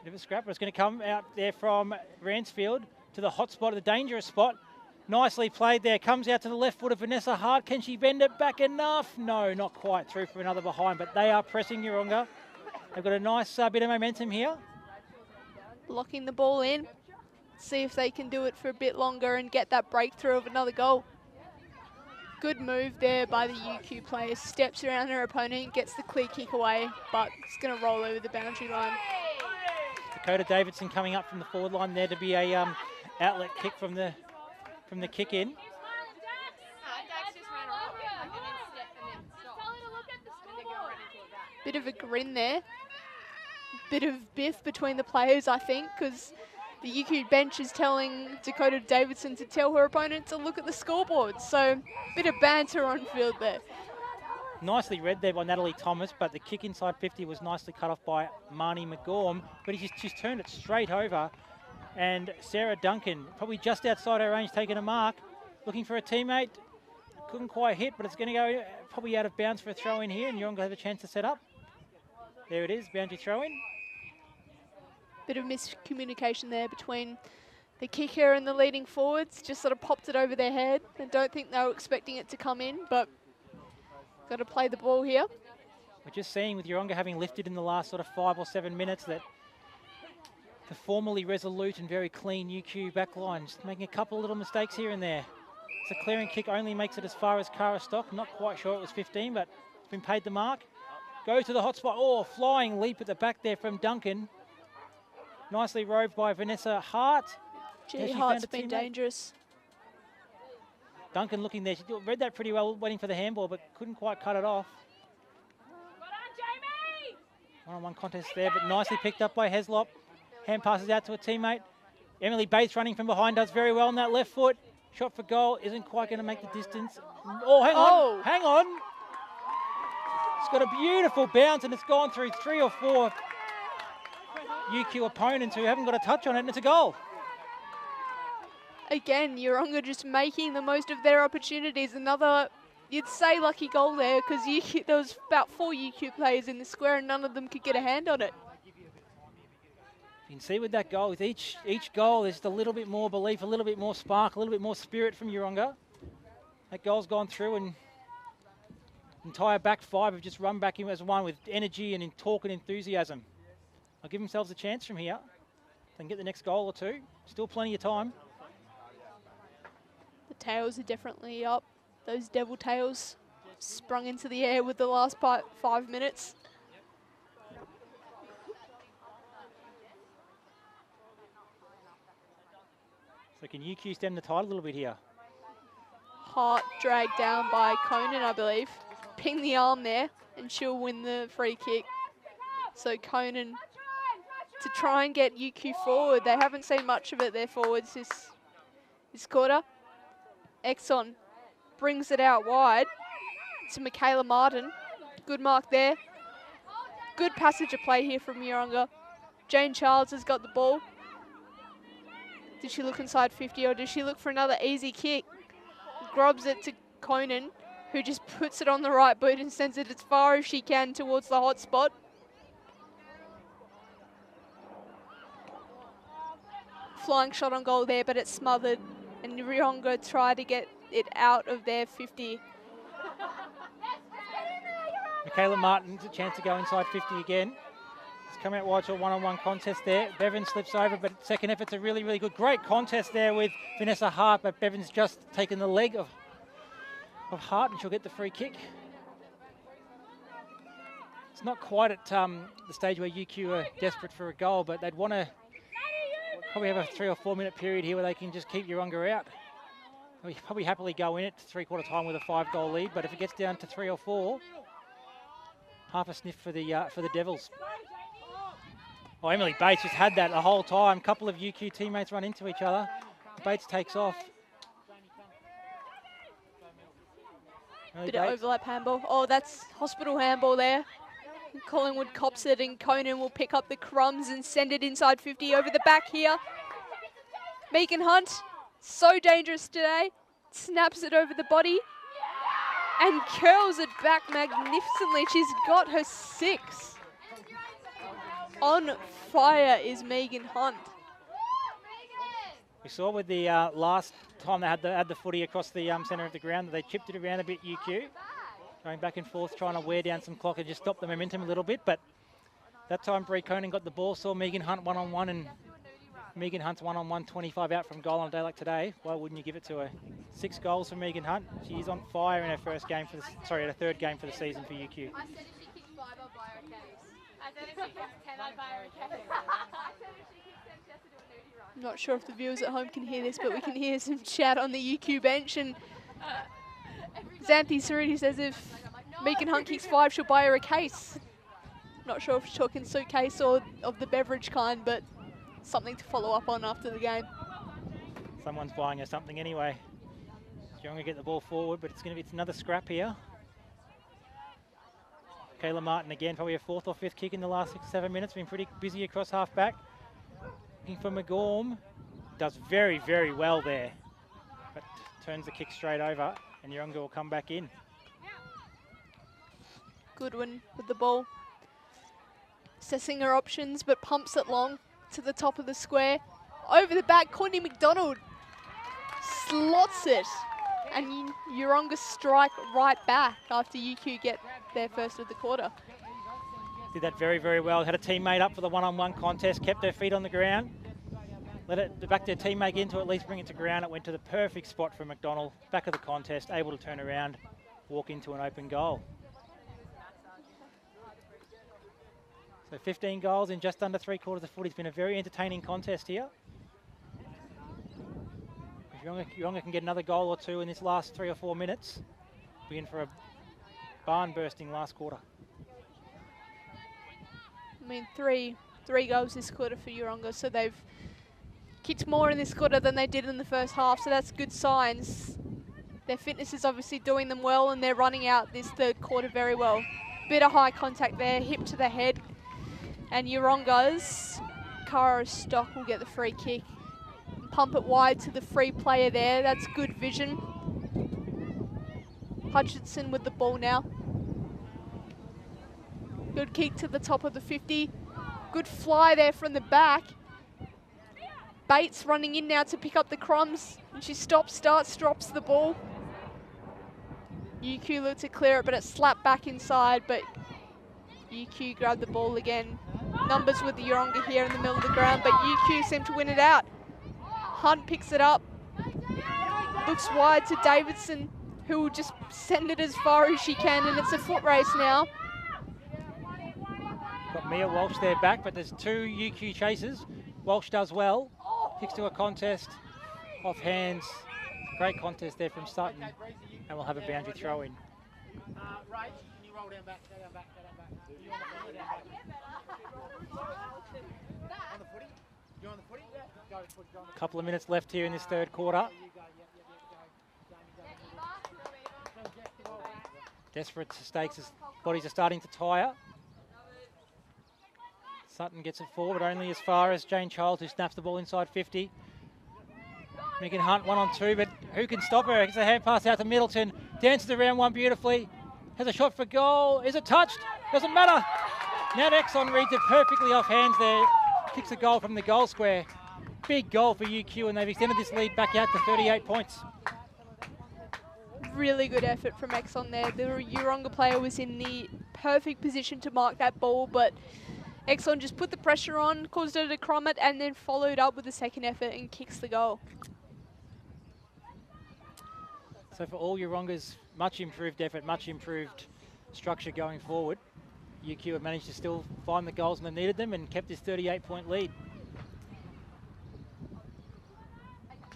Bit of a scrap, but it's going to come out there from Ransfield to the hot spot, the dangerous spot. Nicely played there. Comes out to the left foot of Vanessa Hart. Can she bend it back enough? No, not quite through for another behind, but they are pressing Yeronga. They've got a nice bit of momentum here. Blocking the ball in. See if they can do it for a bit longer and get that breakthrough of another goal. Good move there by the UQ player. Steps around her opponent, gets the clear kick away, but it's going to roll over the boundary line. Dakota Davidson coming up from the forward line there to be a outlet kick from the kick in. Bit of a grin there. Bit of biff between the players, I think, because the UQ bench is telling Dakota Davidson to tell her opponent to look at the scoreboard. So, bit of banter on field there. Nicely read there by Natalie Thomas, but the kick inside 50 was nicely cut off by Marnie McGorm, but she's turned it straight over. And Sarah Duncan, probably just outside her range, taking a mark, looking for a teammate. Couldn't quite hit, but it's going to go probably out of bounds for a throw in here, and Yeronga have a chance to set up. There it is, boundary throw in. Bit of miscommunication there between the kicker and the leading forwards. Just sort of popped it over their head. I don't think they were expecting it to come in, but Got to play the ball here. We're just seeing with Yeronga having lifted in the last sort of 5 or 7 minutes that the formerly resolute and very clean UQ backline just making a couple of little mistakes here and there. So clearing kick only makes it as far as Cara Stock. Not quite sure it was 15, but it's been paid the mark. Go to the hot spot. Oh, flying leap at the back there from Duncan. Nicely roved by Vanessa Hart. Gee, Hart's been dangerous. Duncan looking there. She read that pretty well, waiting for the handball, but couldn't quite cut it off. One-on-one contest there, but nicely picked up by Heslop. Hand passes out to a teammate. Emily Bates running from behind, does very well on that left foot. Shot for goal, isn't quite going to make the distance. Oh, hang on. It's got a beautiful bounce and it's gone through 3 or 4 UQ opponents who haven't got a touch on it, and it's a goal. Again, Yeronga just making the most of their opportunities. Another, you'd say, lucky goal there, because there was about 4 UQ players in the square and none of them could get a hand on it. You can see with that goal, with each goal, there's just a little bit more belief, a little bit more spark, a little bit more spirit from Yeronga. That goal's gone through and entire back 5 have just run back in as one with energy and in talk and enthusiasm. They'll give themselves a chance from here. They can get the next goal or 2. Still plenty of time. The tails are definitely up. Those devil tails sprung into the air with the last 5 minutes. So can UQ stem the tide a little bit here? Hart dragged down by Conan, I believe. Ping the arm there and she'll win the free kick. So Conan to try and get UQ forward. They haven't seen much of it, their forwards this quarter. Exxon brings it out wide to Michaela Martin. Good mark there. Good passage of play here from Yeronga. Jane Childs has got the ball. Did she look inside 50 or did she look for another easy kick? Grobs it to Conan, who just puts it on the right boot and sends it as far as she can towards the hot spot. Flying shot on goal there, but it's smothered. And Yeronga tried to get it out of their 50. Michaela Martin's a chance to go inside 50 again. It's come out wide to a one-on-one contest there. Bevan slips over, but second effort's a really, really good. Great contest there with Vanessa Hart, but Bevan's just taken the leg of Hart and she'll get the free kick. It's not quite at the stage where UQ are desperate for a goal, but they'd want to probably have a 3 or 4 minute period here where they can just keep Yeronga out. They'll probably happily go in at 3/4 time with a 5-goal lead, but if it gets down to 3 or 4, half a sniff for the Devils. Oh, Emily Bates just had that the whole time. A couple of UQ teammates run into each other. Bates takes off. Bit of overlap handball. Oh, that's hospital handball there. Collingwood cops it and Conan will pick up the crumbs and send it inside 50 over the back here. Megan Hunt, so dangerous today. Snaps it over the body and curls it back magnificently. She's got her 6. On fire is Megan Hunt. We saw with the last time they had the footy across the centre of the ground that they chipped it around a bit, UQ. Going back and forth, trying to wear down some clock and just stop the momentum a little bit. But that time Bree Conan got the ball, saw Megan Hunt one-on-one, and Megan Hunt's one-on-one 25 out from goal on a day like today. Why wouldn't you give it to her? 6 goals for Megan Hunt. She's on fire in her her third game for the season for UQ. I said if she kicks 5, I'll buy her a case. I said if she kicks 10, I'd buy her a case. I said if she kicks 10, she has to do a nudie run. I'm not sure if the viewers at home can hear this, but we can hear some chat on the UQ bench. And Xanthi Sarudi says if Megan Hunt kicks 5, she'll buy her a case. Not sure if she's talking suitcase or of the beverage kind, but something to follow up on after the game. Someone's buying her something anyway. Yeronga get the ball forward, but it's another scrap here. Kayla Martin again, probably a 4th or 5th kick in the last 6 or 7 minutes. Been pretty busy across half back. Looking for McGorm. Does very, very well there. But turns the kick straight over and Yeronga will come back in. Goodwin with the ball. Assessing her options, but pumps it long to the top of the square. Over the back, Courtney McDonald slots it And Yeronga strike right back after UQ get their first of the quarter. Did that very, very well. Had a teammate up for the one-on-one contest, kept her feet on the ground. Let it back their teammate in to at least bring it to ground. It went to the perfect spot for McDonald. Back of the contest, able to turn around, walk into an open goal. So 15 goals in just under 3/4 of footy. It's been a very entertaining contest here. If Yeronga can get another goal or two in this last 3 or 4 minutes, we're in for a barn-bursting last quarter. I mean, three goals this quarter for Yeronga, so they've kicked more in this quarter than they did in the first half, so that's good signs. Their fitness is obviously doing them well, and they're running out this third quarter very well. Bit of high contact there, hip to the head, and Yeronga's Cara Stock will get the free kick. Pump it wide to the free player there, that's good vision. Hutchinson with the ball now. Good kick to the top of the 50. Good fly there from the back. Bates running in now to pick up the crumbs. And she stops, drops the ball. UQ looked to clear it, but it slapped back inside. But UQ grabbed the ball again. Numbers with the Yeronga here in the middle of the ground, but UQ seem to win it out. Hunt picks it up. Looks wide to Davidson, who will just send it as far as she can, and it's a foot race now. Got Mia Walsh there back, but there's 2 UQ chasers. Walsh does well. Kicks to a contest. Off hands. Great contest there from Sutton. And we'll have a boundary throw in. A couple of minutes left here in this third quarter. Desperate stakes as bodies are starting to tire. Sutton gets it forward, only as far as Jane Childs, who snaps the ball inside 50. Megan Hunt 1-on-2, but who can stop her? It's a hand pass out to Middleton. Dances around one beautifully. Has a shot for goal. Is it touched? Doesn't matter. Nat Exxon reads it perfectly off hands there. Kicks a goal from the goal square. Big goal for UQ, and they've extended this lead back out to 38 points. Really good effort from Exxon there. The Yeronga player was in the perfect position to mark that ball, but Exxon just put the pressure on, caused her to crumb it, and then followed up with a second effort and kicks the goal. So for all Yeronga's much improved effort, much improved structure going forward, UQ have managed to still find the goals when they needed them and kept this 38-point lead.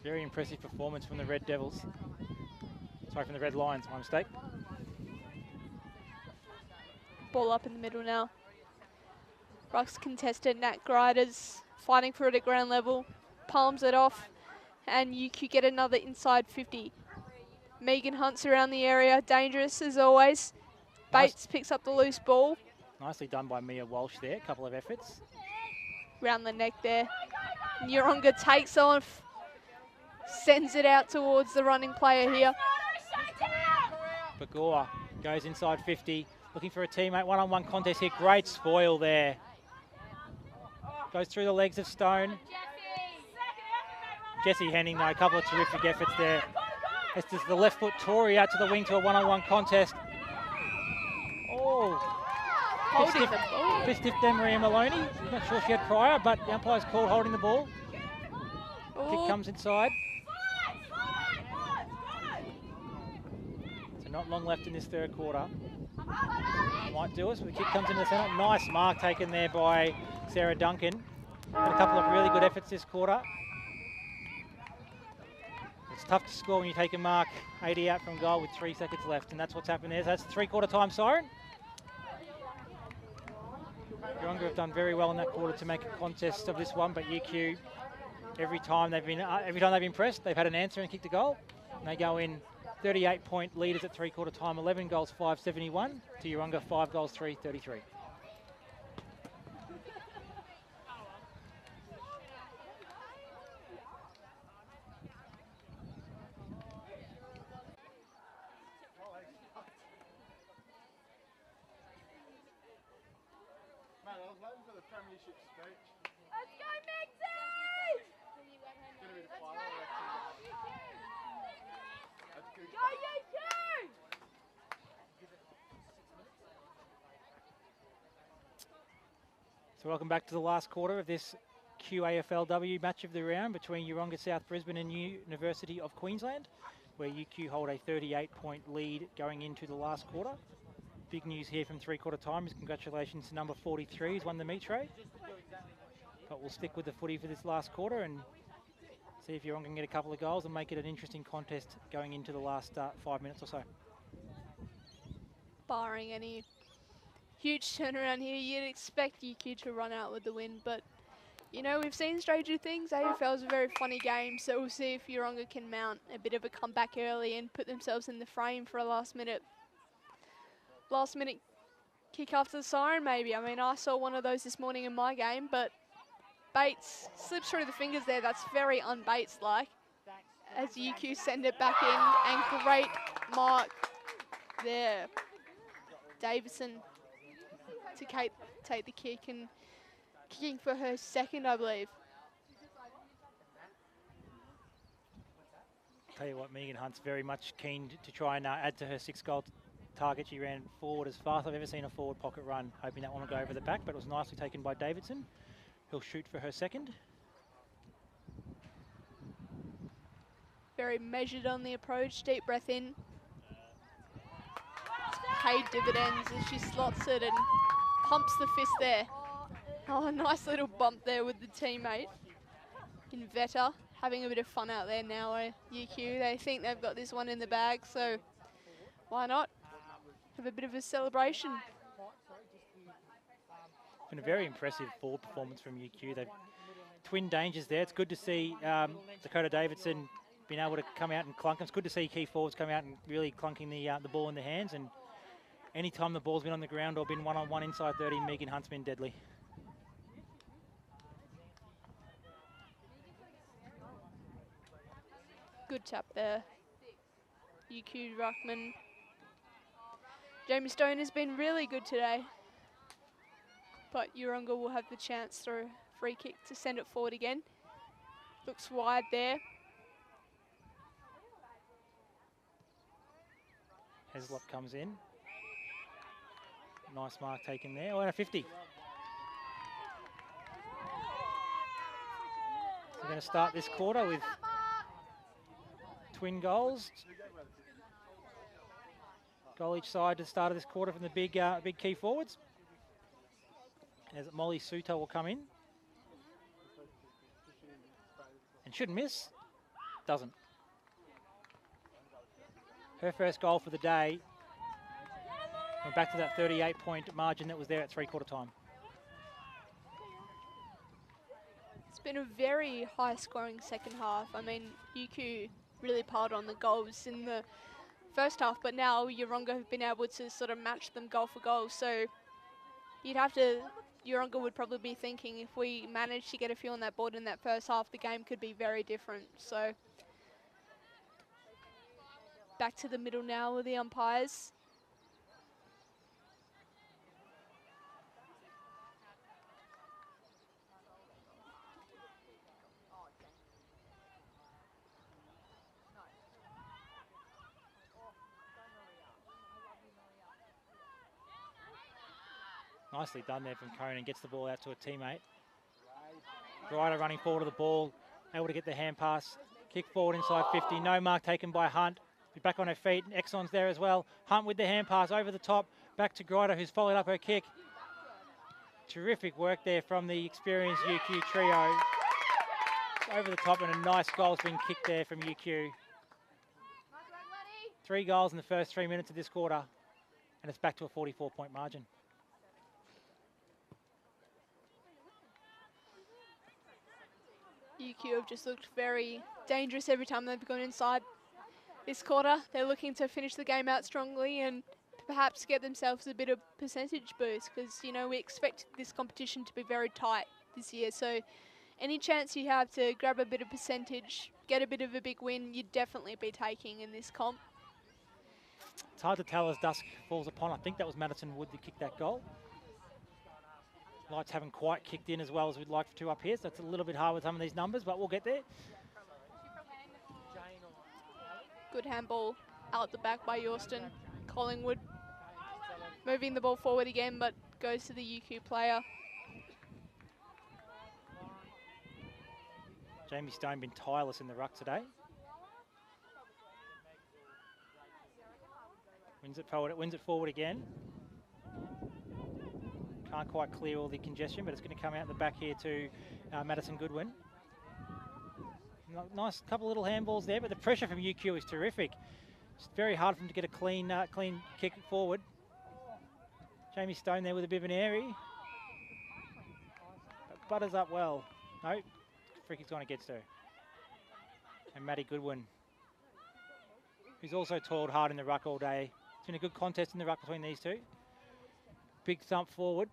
Very impressive performance from the Red Devils. Sorry, from the Red Lions, my mistake. Ball up in the middle now. Rucks contested, Nat Griders fighting for it at ground level, palms it off, and UQ get another inside 50. Megan Hunt's around the area, dangerous as always. Bates picks up the loose ball. Nicely done by Mia Walsh there, a couple of efforts. Round the neck there. Yeronga takes off, sends it out towards the running player here. Bagor goes inside 50, looking for a teammate, one-on-one contest here, great spoil there. Goes through the legs of Stone. Jessie Henning though, a couple of terrific efforts there. It's just the left foot Tory out to the wing to a one-on-one contest. Oh, bit stiff there, Maria Maloney. Not sure she had prior, but the umpire's called holding the ball. Kick comes inside. So not long left in this third quarter. Might do us, but the kick comes into the centre. Nice mark taken there by Sarah Duncan. Had a couple of really good efforts this quarter. It's tough to score when you take a mark 80 out from goal with 3 seconds left, and that's what's happened there. So that's the three-quarter time siren. Yeronga have done very well in that quarter to make a contest of this one, but UQ, every time they've been pressed, they've had an answer and kicked a goal. And they go in 38-point leaders at three-quarter time, 11 goals, 5-71 to Yeronga, 5 goals, 3-33. So welcome back to the last quarter of this QAFLW match of the round between Yeronga South Brisbane and University of Queensland, where UQ hold a 38-point lead going into the last quarter. Big news here from three-quarter time is congratulations to number 43, who's won the meet tray. But we'll stick with the footy for this last quarter and see if Yeronga can get a couple of goals and make it an interesting contest going into the last 5 minutes or so. Barring any huge turnaround here, you'd expect UQ to run out with the win, but you know, we've seen stranger things. AFL is a very funny game, so we'll see if Yeronga can mount a bit of a comeback early and put themselves in the frame for a last minute kick after the siren maybe. I mean, I saw one of those this morning in my game, but Bates slips through the fingers there. That's very un-Bates-like as UQ send it back in, and great mark there. Davidson to take the kick and kicking for her second, I believe. Tell you what, Megan Hunt's very much keen to try and add to her 6-goal target. She ran forward as fast as I've ever seen a forward pocket run, hoping that one would go over the back, but it was nicely taken by Davidson. He'll shoot for her second. Very measured on the approach, deep breath in. It's paid dividends as she slots it and pumps the fist there. Oh, a nice little bump there with the teammate. Invetta having a bit of fun out there now at UQ. They think they've got this one in the bag, so why not have a bit of a celebration? Been a very impressive forward performance from UQ. They've twin dangers there. It's good to see Dakota Davidson being able to come out and clunk them. It's good to see key forwards come out and really clunking the ball in their hands. And anytime the ball's been on the ground or been one-on-one inside 30, Megan Hunt's been deadly. Good tap there. UQ ruckman. Jamie Stone has been really good today. But Yeronga will have the chance through a free kick to send it forward again. Looks wide there. Heslop comes in. Nice mark taken there. Oh, and a 50. We're going to start this quarter with twin goals. Goal each side to the start of this quarter from the big key forwards. As Molly Suter will come in. And shouldn't miss. Doesn't. Her first goal for the day. We're back to that 38-point margin that was there at three-quarter time. It's been a very high-scoring second half. I mean, UQ really piled on the goals in the first half, but now Yeronga have been able to sort of match them goal for goal. So Yeronga would probably be thinking if we manage to get a few on that board in that first half, the game could be very different. So back to the middle now with the umpires. Nicely done there from Conan, gets the ball out to a teammate. Ryder running forward to the ball, able to get the hand pass. Kick forward inside 50, no mark taken by Hunt. Be back on her feet, Exxon's there as well. Hunt with the hand pass over the top, back to Grider, who's followed up her kick. Terrific work there from the experienced UQ trio. Over the top, and a nice goal's been kicked there from UQ. 3 goals in the first 3 minutes of this quarter, and it's back to a 44-point margin. UQ have just looked very dangerous every time they've gone inside this quarter. They're looking to finish the game out strongly and perhaps get themselves a bit of percentage boost, because, you know, we expect this competition to be very tight this year. So any chance you have to grab a bit of percentage, get a bit of a big win, you'd definitely be taking in this comp. It's hard to tell as dusk falls upon. I think that was Madison Wood that kicked that goal. Lights haven't quite kicked in as well as we'd like to up here, so it's a little bit hard with some of these numbers, but we'll get there. Good handball out the back by Yorston. Collingwood moving the ball forward again, but goes to the UQ player. Jamie Stone been tireless in the ruck today. Wins it forward again. Can't quite clear all the congestion, but it's going to come out the back here to Madison Goodwin. Nice couple little handballs there, but the pressure from UQ is terrific. It's very hard for them to get a clean kick forward. Jamie Stone there with a bit of an airy. But butters up well. No, free kick's gone against her. And Maddie Goodwin, who's also toiled hard in the ruck all day. It's been a good contest in the ruck between these two. Big thump forward.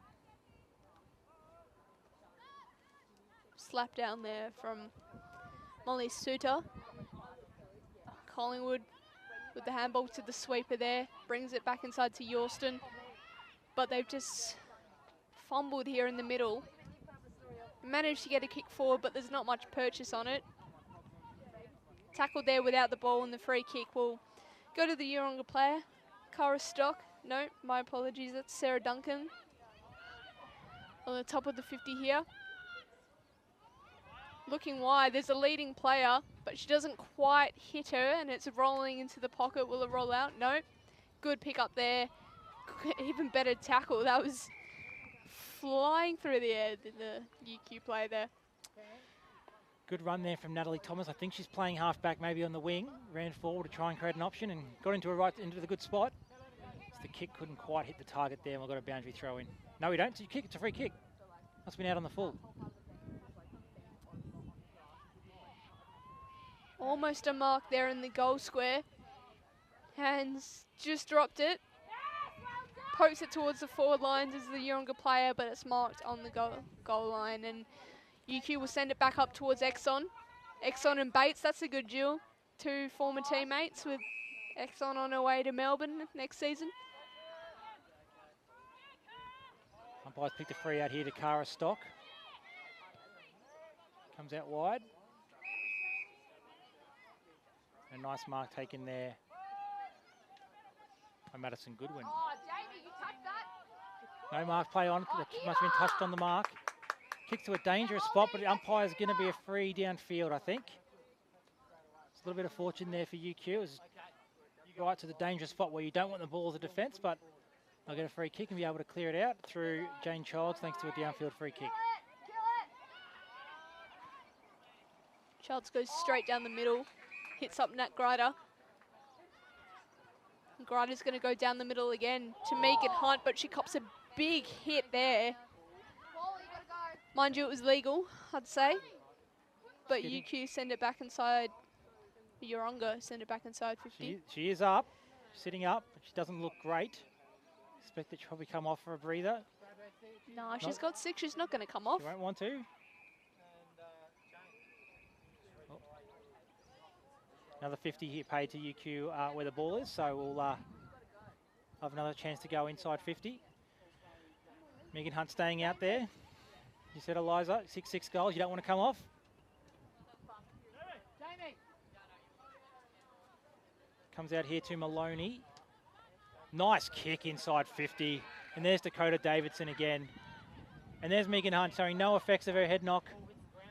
Slap down there from Molly Suter. Collingwood with the handball to the sweeper there. Brings it back inside to Yorston. But they've just fumbled here in the middle. Managed to get a kick forward, but there's not much purchase on it. Tackled there without the ball, and the free kick will go to the Yeronga player. Cara Stock. No, my apologies. That's Sarah Duncan on the top of the 50 here. Looking wide, there's a leading player, but she doesn't quite hit her, and it's rolling into the pocket. Will it roll out? No. Good pick up there. Even better tackle. That was flying through the air, the UQ player there. Good run there from Natalie Thomas. I think she's playing half-back, maybe on the wing. Ran forward to try and create an option and got into the good spot. So the kick couldn't quite hit the target there, and we've got a boundary throw in. No, we don't. It's a kick. It's a free kick. Must have been out on the full. Almost a mark there in the goal square. Hands just dropped it. Pokes it towards the forward lines as the Yeronga player, but it's marked on the goal line. And UQ will send it back up towards Exxon. Exxon and Bates, that's a good duel. Two former teammates with Exxon on her way to Melbourne next season. Umpires picked a free out here to Cara Stock. Comes out wide. A nice mark taken there by Madison Goodwin. Oh, Jamie, you touched that. No mark play on. The kick must have been touched on the mark. Kick to a dangerous spot, but the umpire's going to be a free downfield, I think. It's a little bit of fortune there for UQ. It was right to the dangerous spot where you don't want the ball as a defence, but they'll get a free kick and be able to clear it out through Jane Childs thanks to a downfield free kick. Childs goes straight down the middle. Hits up Nat Grider. Grider's going to go down the middle again to Megan Hunt, but she cops a big hit there. Mind you, it was legal, I'd say. But UQ send it back inside. Yeronga send it back inside 50. She is up, sitting up, but she doesn't look great. Expect that she'll probably come off for a breather. No, she's got 6. She's not going to come off. She won't want to. Another 50 here paid to UQ where the ball is, so we'll have another chance to go inside 50. Megan Hunt staying out there. You said, Eliza, 6-6 goals, you don't want to come off? Comes out here to Maloney. Nice kick inside 50. And there's Dakota Davidson again. And there's Megan Hunt showing no effects of her head knock.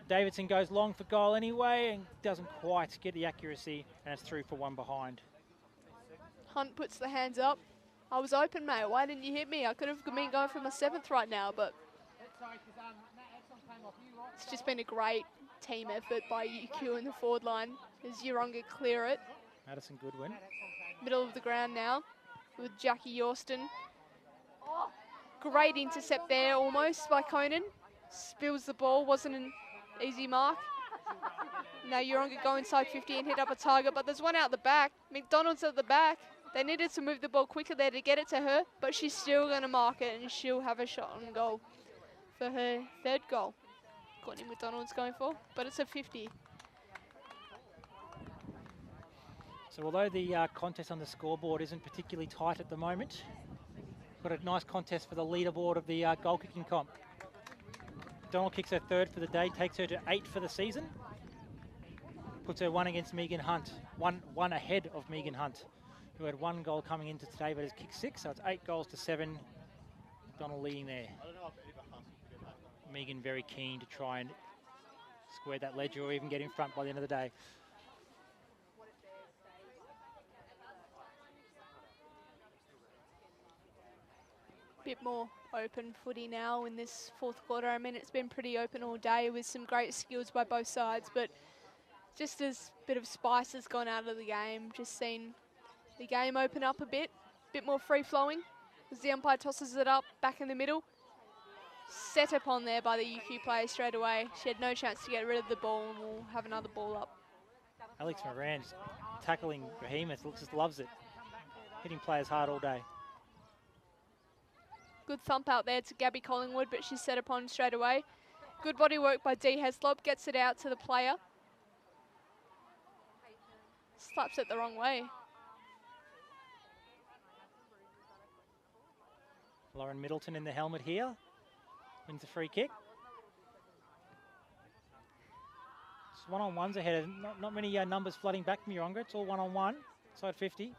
Davidson goes long for goal anyway and doesn't quite get the accuracy, and it's through for one behind. Hunt puts the hands up. I was open, mate. Why didn't you hit me? I could have been going for my 7th right now, but it's just been a great team effort by UQ in the forward line as Yeronga clear it. Madison Goodwin. Middle of the ground now with Jackie Yorston. Great intercept there almost by Conan. Spills the ball, wasn't an easy mark. Now Yeronga go inside 50 and hit up a target, but there's one out the back. McDonald's at the back. They needed to move the ball quicker there to get it to her, but she's still going to mark it and she'll have a shot on goal for her 3rd goal. Courtney McDonald's going for, but it's a 50. So although the contest on the scoreboard isn't particularly tight at the moment, got a nice contest for the leaderboard of the goal kicking comp. Donald kicks her 3rd for the day, takes her to 8 for the season. Puts her 1 against Megan Hunt, one ahead of Megan Hunt, who had 1 goal coming into today but has kicked 6, so it's 8 goals to 7. Donald leading there. Megan very keen to try and square that ledger or even get in front by the end of the day. Bit more open footy now in this fourth quarter. I mean, it's been pretty open all day with some great skills by both sides, but just as bit of spice has gone out of the game. Just seen the game open up a bit more free-flowing as the umpire tosses it up back in the middle. Set upon there by the UQ player straight away. She had no chance to get rid of the ball, and we'll have another ball up. Alex Moran's tackling behemoth, just loves it. Hitting players hard all day. Good thump out there to Gabby Collingwood, but she's set upon straight away. Good body work by Dee Heslop, gets it out to the player. Slaps it the wrong way. Lauren Middleton in the helmet here. Wins the free kick. It's one-on-ones ahead. Not many numbers flooding back from Yeronga. It's all one-on-one. Side 50.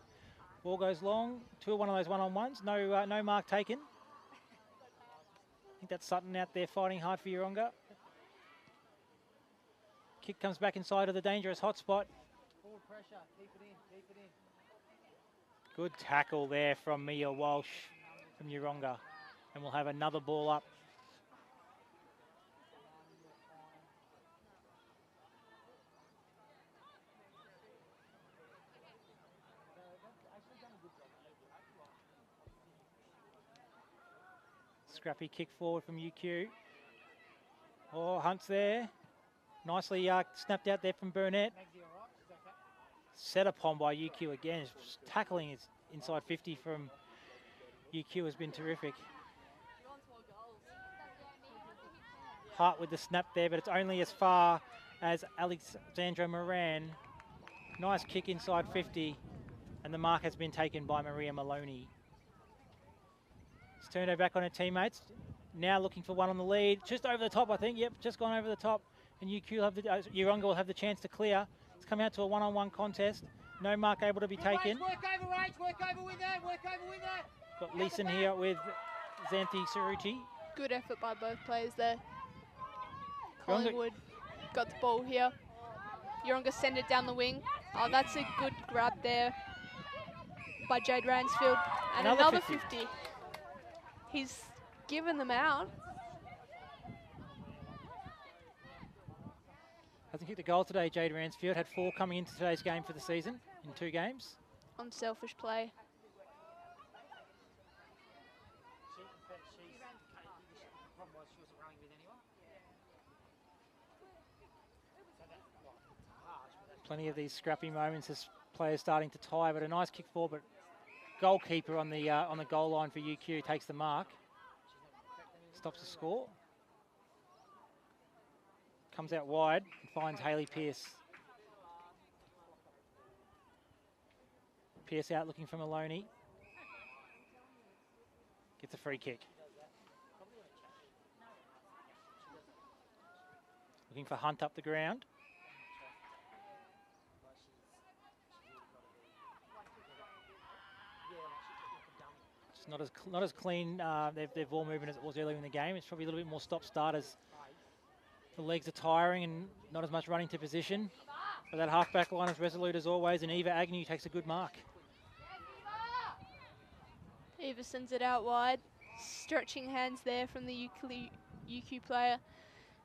Ball goes long. One of those one-on-ones. No mark taken. I think that's Sutton out there fighting hard for Yeronga. Kick comes back inside of the dangerous hot spot. Forward pressure. Keep it in. Keep it in. Good tackle there from Mia Walsh from Yeronga. And we'll have another ball up. Scrappy kick forward from UQ. Oh, Hunt's there. Nicely snapped out there from Burnett. Set upon by UQ again. Tackling is inside 50 from UQ has been terrific. Hart with the snap there, but it's only as far as Alexandra Moran. Nice kick inside 50, and the mark has been taken by Maria Maloney. It's turned her back on her teammates. Now looking for one on the lead. Just over the top, I think. Yep, just gone over the top. And Yeronga will have the chance to clear. It's come out to a one-on-one contest. No mark able to be taken. Work over H, work over winner, work over winner. Got Leeson here with Xanthi Saruti. Good effort by both players there. Collingwood got the ball here. Yeronga send it down the wing. Oh, that's a good grab there by Jade Ransfield. And another 50. He's given them out. Hasn't kicked a goal today, Jade Ransfield. Had 4 coming into today's game for the season in 2 games. Unselfish play. Plenty of these scrappy moments as players starting to tire, but a nice kick forward. But goalkeeper on the goal line for UQ takes the mark. Stops the score. Comes out wide and finds Hayley Pearce. Pearce out looking for Maloney. Gets a free kick. Looking for Hunt up the ground. It's not as clean their ball movement as it was earlier in the game. It's probably a little bit more stop-start as the legs are tiring and not as much running to position. But that half-back line is resolute as always, and Eva Agnew takes a good mark. Eva sends it out wide. Stretching hands there from the UQ player.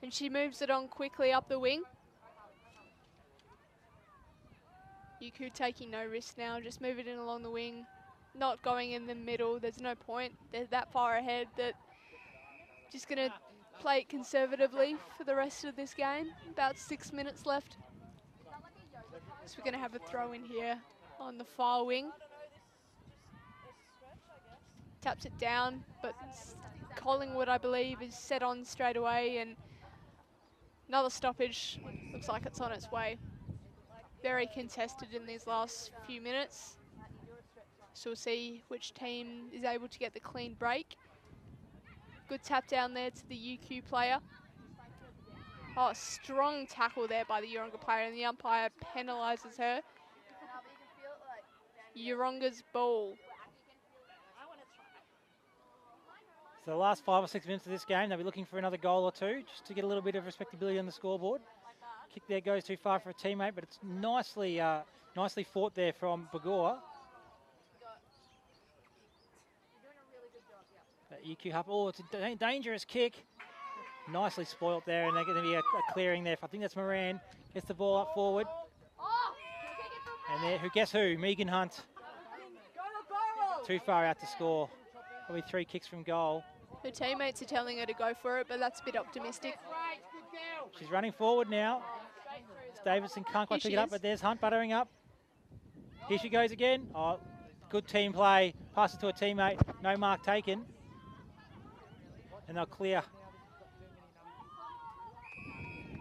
And she moves it on quickly up the wing. UQ taking no risk now, just move it in along the wing. Not going in the middle, there's no point. They're that far ahead that just gonna play it conservatively for the rest of this game. About 6 minutes left. So we're gonna have a throw in here on the far wing. Taps it down, but Collingwood, I believe, is set on straight away, and another stoppage. Looks like it's on its way. Very contested in these last few minutes. So we'll see which team is able to get the clean break. Good tap down there to the UQ player. Oh, strong tackle there by the Yeronga player, and the umpire penalises her. Yeronga's ball. So the last 5 or 6 minutes of this game, they'll be looking for another goal or two just to get a little bit of respectability on the scoreboard. Kick there goes too far for a teammate, but it's nicely fought there from Bagor. EQ Hup, oh, it's a dangerous kick. Nicely spoilt there, and they're going to be a clearing there. I think that's Moran. Gets the ball up forward. And there, guess who? Megan Hunt. Too far out to score. Probably 3 kicks from goal. Her teammates are telling her to go for it, but that's a bit optimistic. She's running forward now. Davidson can't quite pick it up, but there's Hunt buttering up. Here she goes again. Oh, good team play. Passes to a teammate. No mark taken. And they'll clear.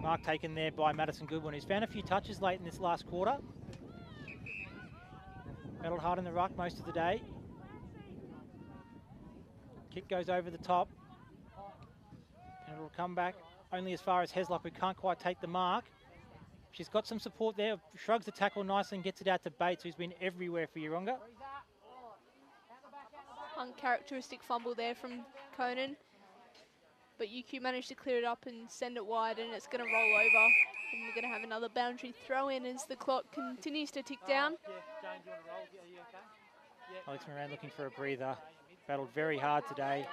Mark taken there by Madison Goodwin, who's found a few touches late in this last quarter. Battled hard in the ruck most of the day. Kick goes over the top. And it'll come back only as far as Heslop, who can't quite take the mark. She's got some support there. Shrugs the tackle nicely and gets it out to Bates, who's been everywhere for Yeronga. Uncharacteristic fumble there from Conan. But UQ managed to clear it up and send it wide, and it's going to roll over. And we're going to have another boundary throw in as the clock continues to tick down. Alex Moran looking for a breather. Battled very hard today.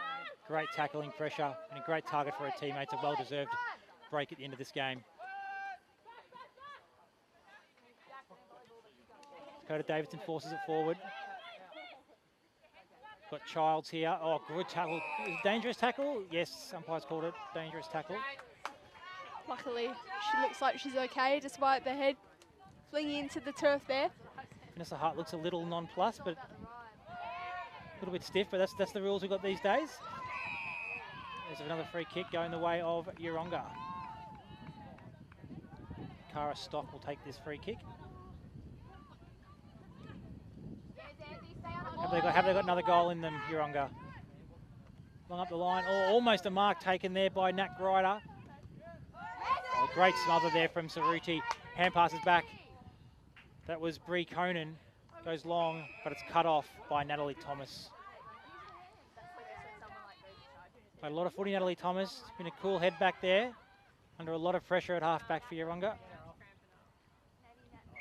Great tackling pressure and a great target for her teammates. A well-deserved break at the end of this game. Dakota Davidson forces it forward. Got Childs here. Oh, good tackle. Dangerous tackle? Yes, umpires called it. Dangerous tackle. Luckily, she looks like she's okay, despite the head flinging into the turf there. Vanessa Hart looks a little nonplussed, but a little bit stiff, but that's the rules we've got these days. There's another free kick going the way of Yeronga. Cara Stock will take this free kick. Have they got another goal in them, Yeronga? Long up the line. Oh, almost a mark taken there by Nat Grider. Oh, great smother there from Saruti. Hand passes back. That was Bree Conan. Goes long, but it's cut off by Natalie Thomas. Played a lot of footy, Natalie Thomas. It's been a cool head back there. Under a lot of pressure at half-back for Yeronga.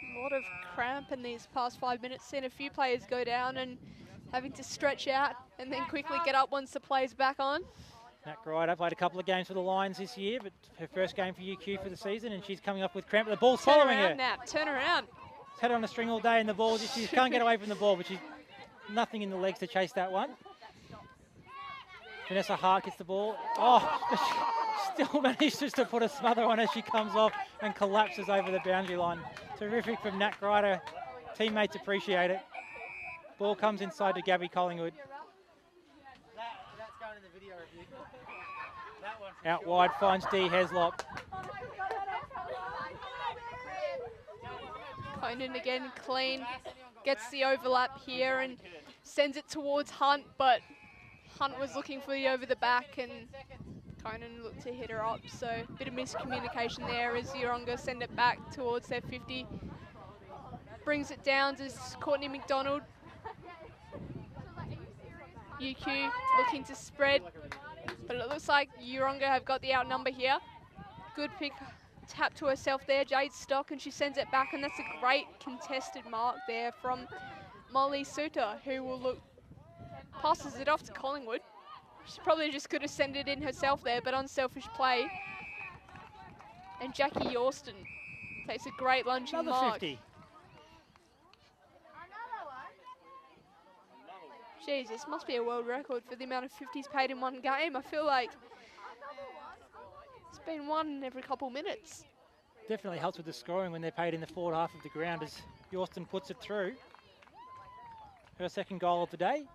A lot of cramp in these past 5 minutes. Seen a few players go down and having to stretch out and then quickly get up once the play's back on. Nat Grider played a couple of games for the Lions this year, but her first game for UQ for the season, and she's coming up with cramp. The ball's following her. Nat, turn around. She's had it on a string all day, and the ball, she can't get away from the ball, but she's nothing in the legs to chase that one. Vanessa Hart gets the ball. Oh, still manages to put a smother on as she comes off and collapses over the boundary line. Terrific from Nat Grider. Teammates appreciate it. Ball comes inside to Gabby Collingwood. That's going in the video review. That one. Out wide finds Dee Heslop. Conan again clean. Gets the overlap here and sends it towards Hunt, but Hunt was looking for the over the back and Conan looked to hit her up, so a bit of miscommunication there as Yeronga send it back towards their 50. Brings it down to Courtney McDonald. UQ looking to spread, but it looks like Yeronga have got the outnumber here. Good pick, tap to herself there, Jade Stock, and she sends it back, and that's a great contested mark there from Molly Suter, who will look, passes it off to Collingwood. She probably just could have sent it in herself there, but unselfish play. And Jackie Yorston takes a great lunging Another mark. 50. Jeez, this must be a world record for the amount of 50s paid in one game. I feel like it's been one every couple minutes. Definitely helps with the scoring when they're paid in the forward half of the ground as Yorston puts it through. Her second goal of the day.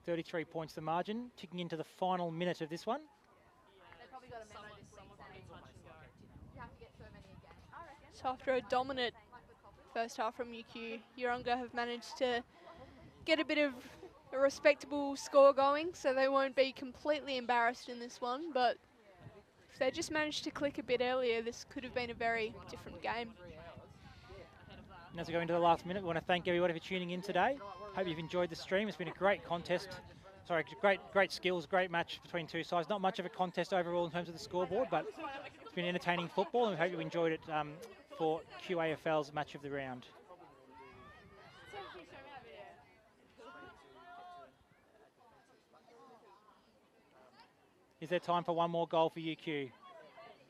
33 points the margin, ticking into the final minute of this one. So after a dominant first half from UQ, Yeronga have managed to get a bit of a respectable score going, so they won't be completely embarrassed in this one, but if they just managed to click a bit earlier, this could have been a very different game. And as we go into the last minute, we want to thank everybody for tuning in today. Hope you've enjoyed the stream. It's been a great contest. Sorry, great skills, great match between two sides. Not much of a contest overall in terms of the scoreboard, but it's been entertaining football, and we hope you enjoyed it for QAFL's match of the round. Is there time for one more goal for UQ?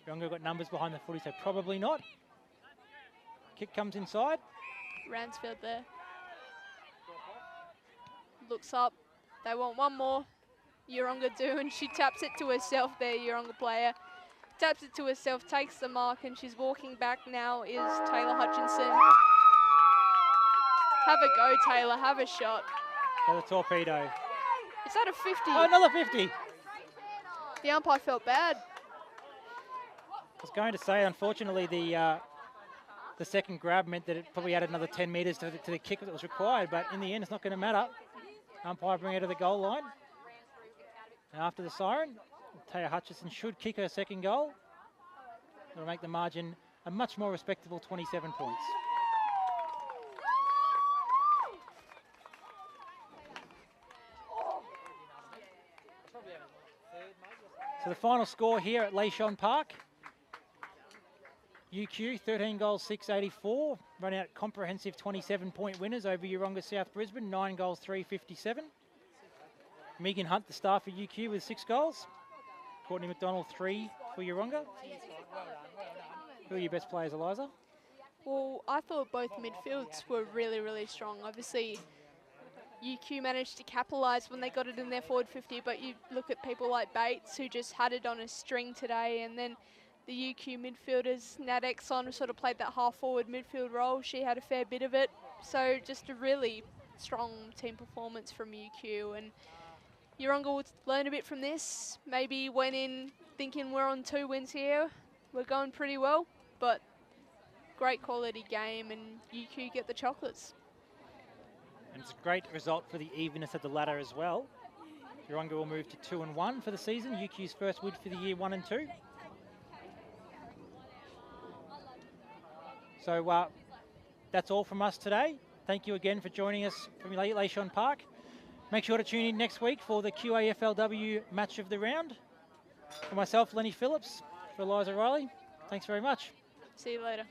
Yeronga got numbers behind the footy, so probably not. Kick comes inside. Ransfield there. Looks up. They want one more. Yeronga do, and she taps it to herself there, Yeronga player. Taps it to herself, takes the mark, and she's walking back now is Taylor Hutchinson. Have a go, Taylor. Have a shot. Another torpedo. Is that a 50? Oh, another 50. The umpire felt bad. I was going to say, unfortunately, the second grab meant that it probably added another 10 metres to the kick that was required, but in the end, it's not going to matter. Umpire bring her to the goal line. And after the siren, Taylor Hutchinson should kick her second goal. It'll make the margin a much more respectable 27 points. So the final score here at Leishon Park. UQ 13 goals, 684. Run out comprehensive 27-point winners over Yeronga South Brisbane, 9 goals, 357. Megan Hunt, the star for UQ, with 6 goals. Courtney McDonald, 3 for Yeronga. Who are your best players, Eliza? Well, I thought both midfields were really, really strong. Obviously, UQ managed to capitalise when they got it in their forward 50, but you look at people like Bates, who just had it on a string today, and then the UQ midfielders, Nat Exxon, sort of played that half-forward midfield role. She had a fair bit of it. So just a really strong team performance from UQ. And Yeronga will learn a bit from this. Maybe went in thinking we're on 2 wins here. We're going pretty well, but great quality game, and UQ get the chocolates. And it's a great result for the evenness of the ladder as well. Yeronga will move to 2-1 for the season. UQ's first win for the year 1 and 2. So that's all from us today. Thank you again for joining us from Leishon Park. Make sure to tune in next week for the QAFLW match of the round. For myself, Lenny Phillips, for Eliza Riley, thanks very much. See you later.